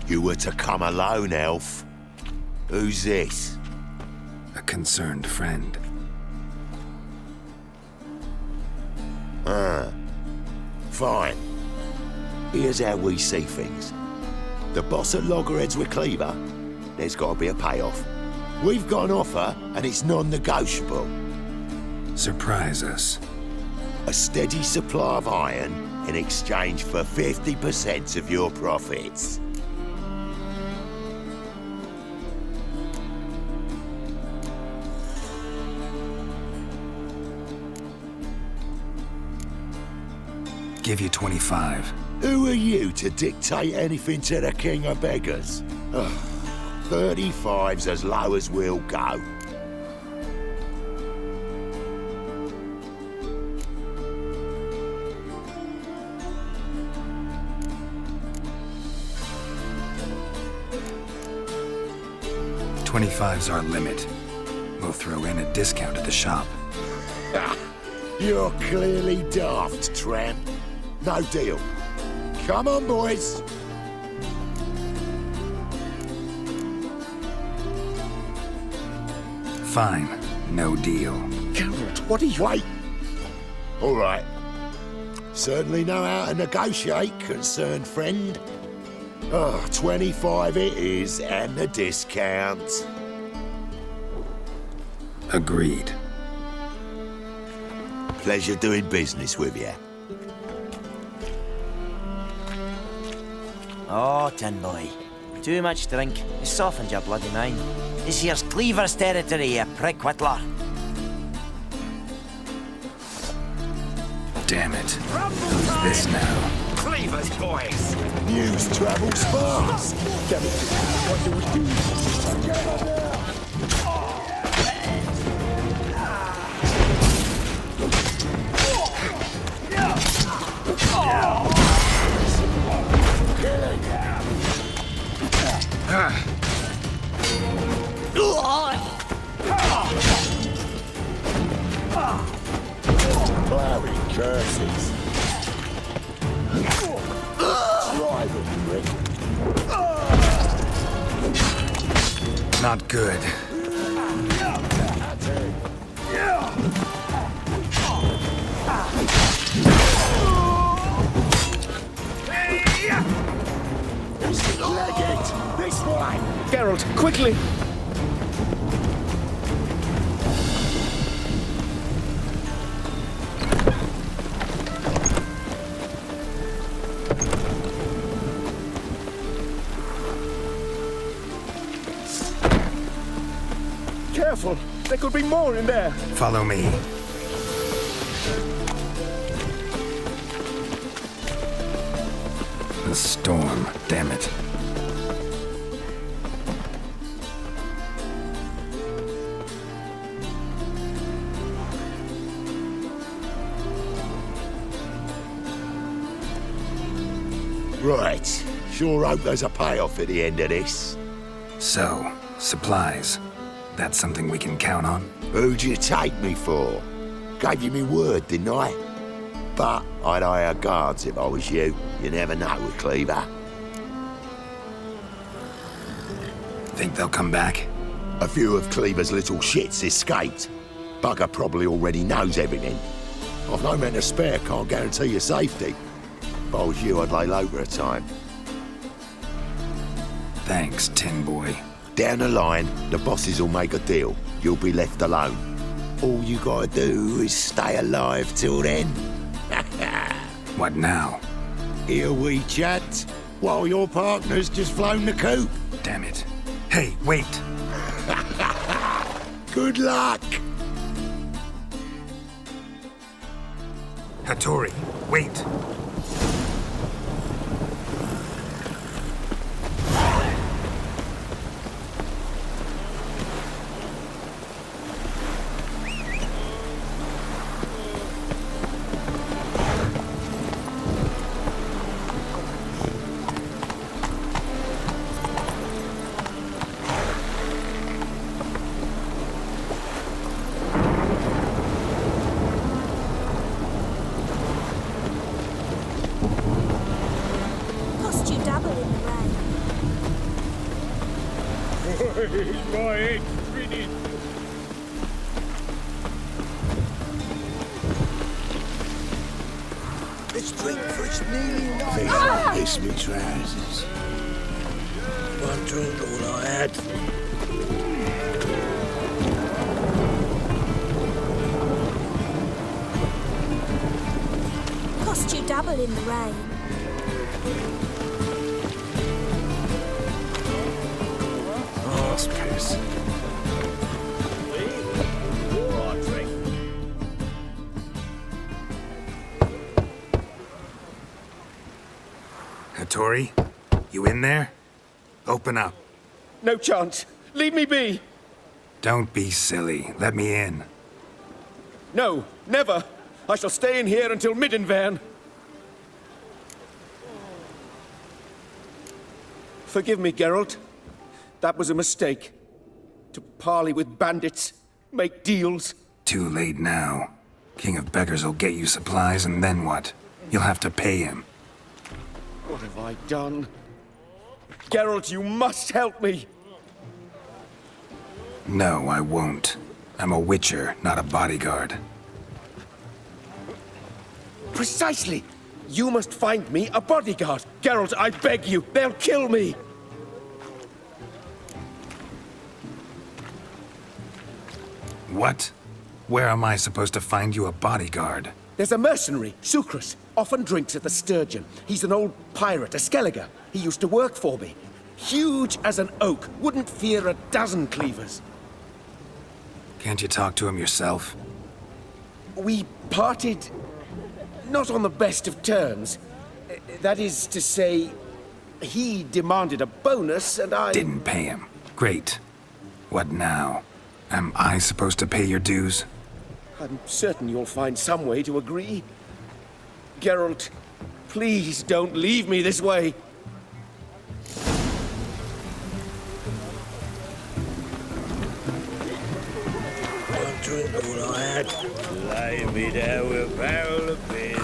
You were to come alone, elf. Who's this? A concerned friend. Fine. Here's how we see things. The boss at Loggerheads with Cleaver, there's got to be a payoff. We've got an offer, and it's non-negotiable. Surprise us. A steady supply of iron in exchange for 50% of your profits. Give you 25. Who are you to dictate anything to the king of beggars? 35's as low as we'll go. $25's our limit. We'll throw in a discount at the shop. You're clearly daft, tramp. No deal. Come on, boys. Fine. No deal. Geralt, what are you... Wait. All right. Certainly know how to negotiate, concerned friend. 25 it is, and the discount. Agreed. Pleasure doing business with you. Oh, Tin Boy. Too much drink. It softens your bloody mind. This here's Cleaver's territory, you prick whittler. Damn it. Who's this now? cleavers, boys! News travels fast. Damn it. What do we do? Bloody curses. Drive it, Rick. Not good. Leg it! This way! Geralt, quickly! Careful! There could be more in there! Follow me. The storm, damn it. Right. Sure hope there's a payoff at the end of this. So, supplies. That's something we can count on? Who'd you take me for? Gave you me word, didn't I? But I'd hire guards if I was you. You never know with Cleaver. Think they'll come back? A few of Cleaver's little shits escaped. Bugger probably already knows everything. I've no men to spare, can't guarantee your safety. If I was you, I'd lay low for a time. Thanks, Tin Boy. Down the line, the bosses will make a deal. You'll be left alone. All you gotta do is stay alive till then. What now? Here we chat, while your partner's just flown the coop. Damn it. Hey, wait! Good luck! Hattoi, wait! Let's drink for it's nearly night. Piss me trousers. One drink, all I had. Cost you double in the rain. Arse piss. Hattoi, you in there? Open up. No chance. Leave me be. Don't be silly. Let me in. No, never. I shall stay in here until Middenvern. Forgive me, Geralt. That was a mistake. To parley with bandits, make deals. Too late now. King of Beggars will get you supplies, and then what? You'll have to pay him. What have I done? Geralt, you must help me! No, I won't. I'm a Witcher, not a bodyguard. Precisely! You must find me a bodyguard. Geralt, I beg you, they'll kill me! What? Where am I supposed to find you a bodyguard? There's a mercenary, Sucrus. Often drinks at the Sturgeon. He's an old pirate, a Skelliger. He used to work for me. Huge as an oak, wouldn't fear a dozen cleavers. Can't you talk to him yourself? We parted... not on the best of terms. That is to say, he demanded a bonus and I... Didn't pay him. Great. What now? Am I supposed to pay your dues? I'm certain you'll find some way to agree. Geralt, please don't leave me this way. One drink all I had. Lay me down with a barrel of beer.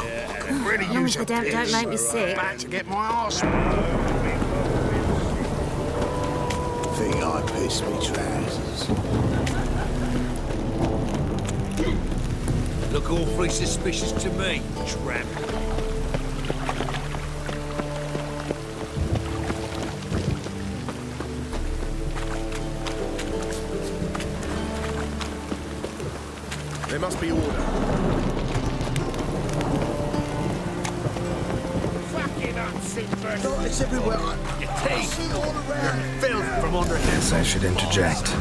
And Really use your Don't piss. make me sick. About to get my arse. Think I piss me trousers. Look awfully suspicious to me, tramp. There must be order. Fucking unsuperfluous. No, it's everywhere. Your teeth. All around. Filth from under here. Guess I should interject.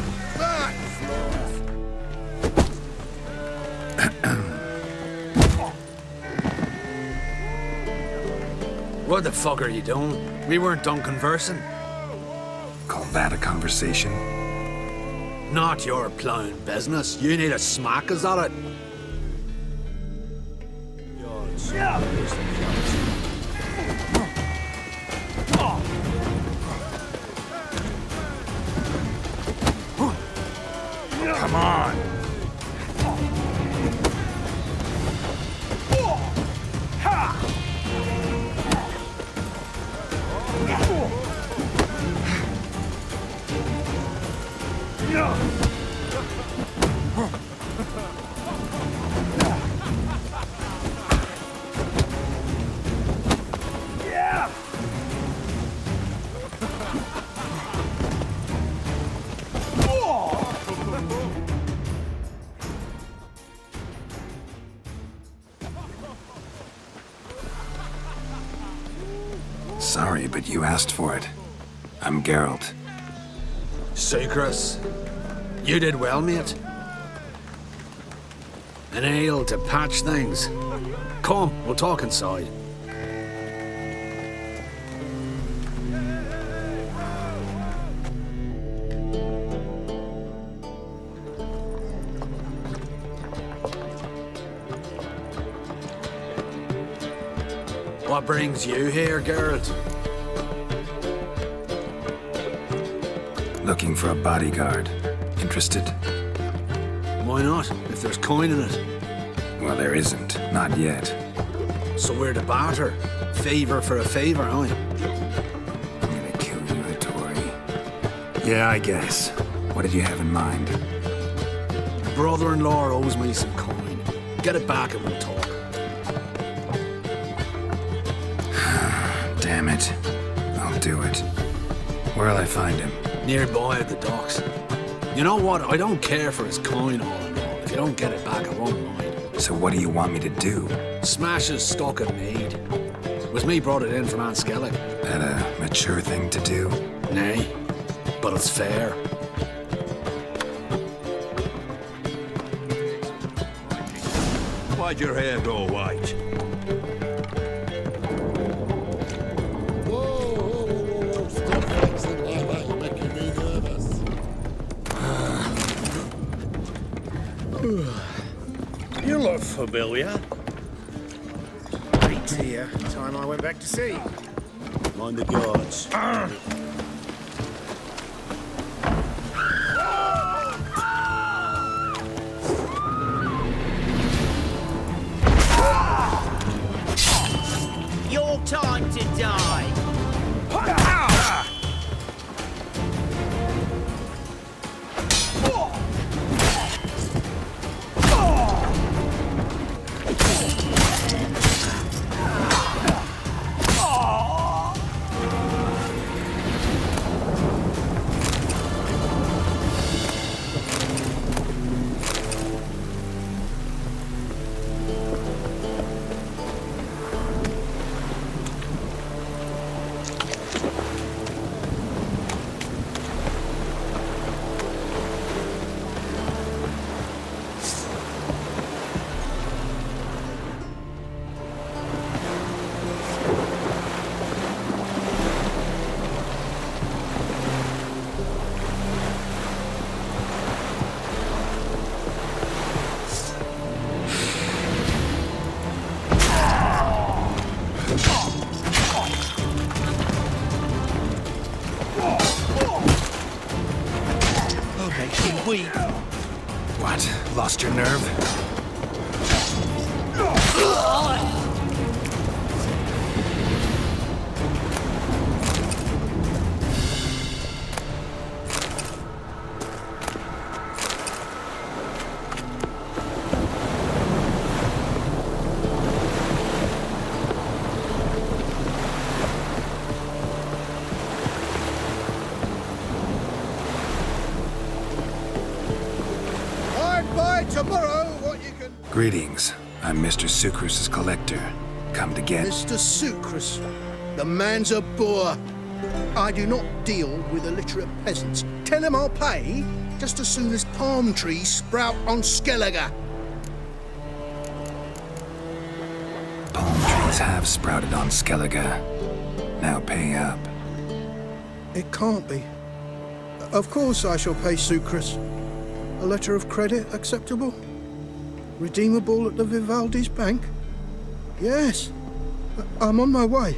What the fuck are you doing? We weren't done conversing. Call that a conversation? Not your plowing business. You need a smack us at it. Come on! Sorry, but you asked for it. I'm Geralt. Sucrus, you did well, mate. An ale to patch things. Come, we'll talk inside. What brings you here, Geralt? Looking for a bodyguard. Interested? Why not, if there's coin in it? Well, there isn't. Not yet. So we're to barter. Favor for a favor, aren't you? I'm gonna kill you, Hattoi. Yeah, I guess. What did you have in mind? Brother-in-law owes me some coin. Get it back and we'll talk. Damn it. I'll do it. Where'll I find him? Nearby at the docks. You know what? I don't care for his coin all in all. If you don't get it back, I won't mind. So what do you want me to do? Smash his stock of mead. It was me brought it in from Aunt Skellig. That a mature thing to do? Nay, but it's fair. Why'd your hair go white? You look familiar. It's here. Time I went back to sea. Mind the guards. Your time to die. your nerve? Tomorrow, what you can... Greetings. I'm Mr. Sucrus's collector. Come to get... Mr. Sucrus, the man's a boor. I do not deal with illiterate peasants. Tell him I'll pay just as soon as palm trees sprout on Skellige. Palm trees have sprouted on Skellige. Now pay up. It can't be. Of course I shall pay Sucrus. A letter of credit acceptable? Redeemable at the Vivaldi's bank? Yes. I'm on my way.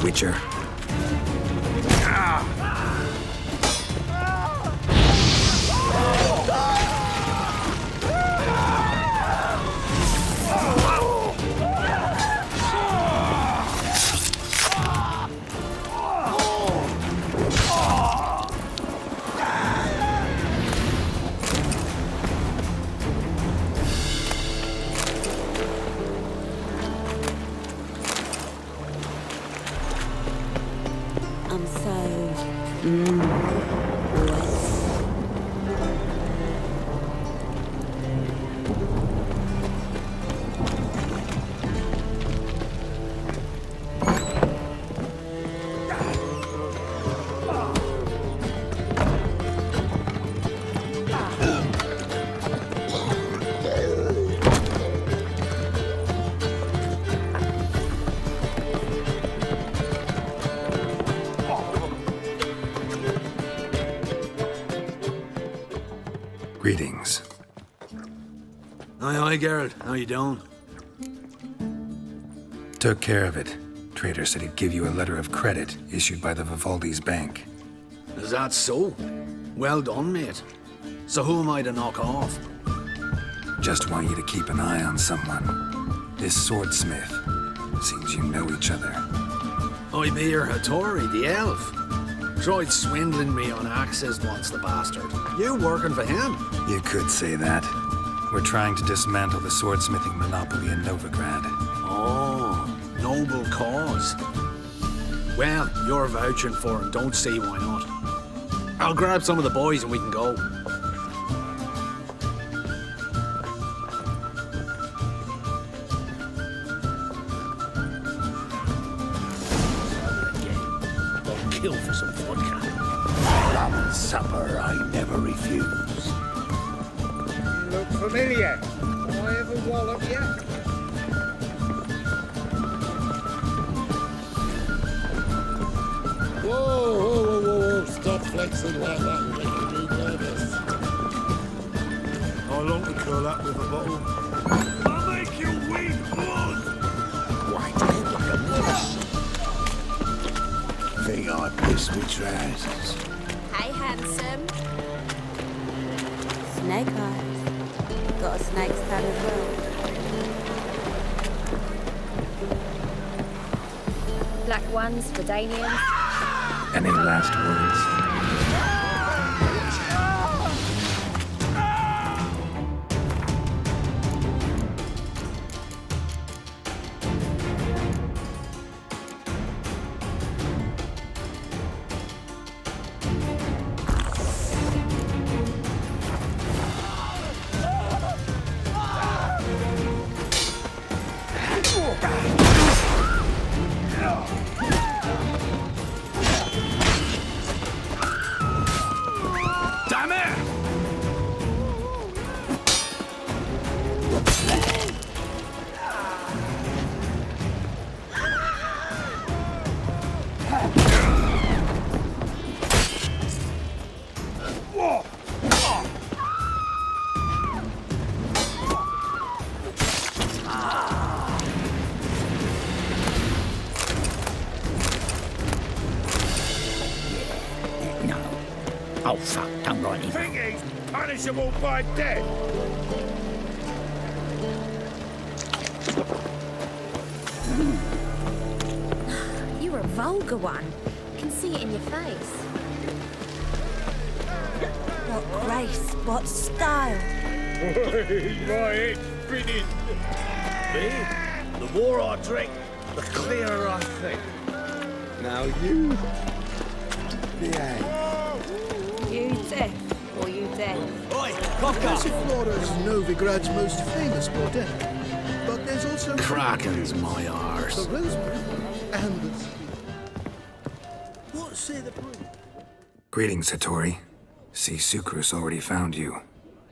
Witcher. Greetings. Aye, Geralt. How you doing? Took care of it. Trader said he'd give you a letter of credit issued by the Vivaldi's bank. Is that so? Well done, mate. So who am I to knock off? Just want you to keep an eye on someone. This swordsmith. Seems you know each other. I be your Hattoi, the elf. Tried swindling me on axes once, the bastard. You working for him? You could say that. We're trying to dismantle the swordsmithing monopoly in Novigrad. Oh, noble cause. Well, you're vouching for him, don't see why not. I'll grab some of the boys and we can go. Kill for some vodka. Rum and supper I never refuse. You look familiar. Do I ever wallop you? Whoa. Stop flexing like that and making me nervous. How long to curl up with a bottle? I'll make you weep blood! White head like a mouse. Think I piss me trousers. Hey, handsome. Snake eyes. Got a snake's tongue as well. Black ones for Danians. Any last words? Oh, fuck, don't write him. Think he's punishable by death? You're a vulgar one. I can see it in your face. What grace, what style. My head's spinning. Me? The more I drink, the clearer I think. Now you behave. You deaf or you deaf? Oi, cocker! Passiflora's Novigrad's most famous bordello. But there's also... Kraken's my arse. The rosemary and the... What say the priest? Greetings, Hattoi. See, Sucrus already found you.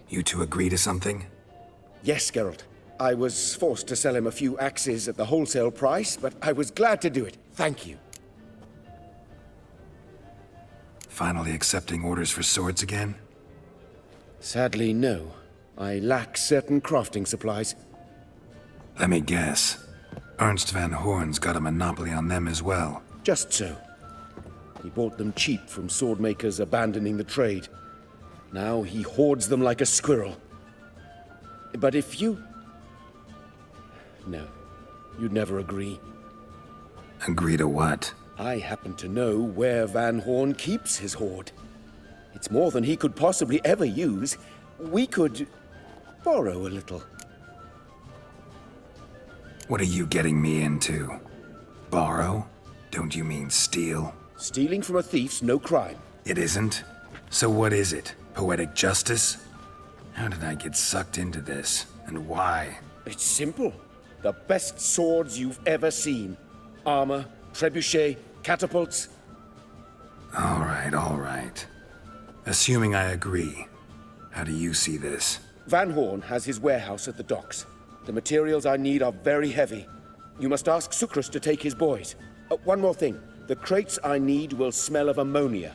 You two agree to something? Yes, Geralt. I was forced to sell him a few axes at the wholesale price, but I was glad to do it. Thank you. Finally accepting orders for swords again? Sadly, no. I lack certain crafting supplies. Let me guess. Ernst van Horn's got a monopoly on them as well. Just so. He bought them cheap from sword makers abandoning the trade. Now he hoards them like a squirrel. But if you... No, you'd never agree. Agree to what? I happen to know where Van Horn keeps his hoard. It's more than he could possibly ever use. We could borrow a little. What are you getting me into? Borrow? Don't you mean steal? Stealing from a thief's no crime. It isn't? So what is it? Poetic justice? How did I get sucked into this? And why? It's simple. The best swords you've ever seen. Armor, trebuchet, catapults. All right. Assuming I agree, how do you see this? Van Horn has his warehouse at the docks. The materials I need are very heavy. You must ask Sucrus to take his boys. One more thing. The crates I need will smell of ammonia.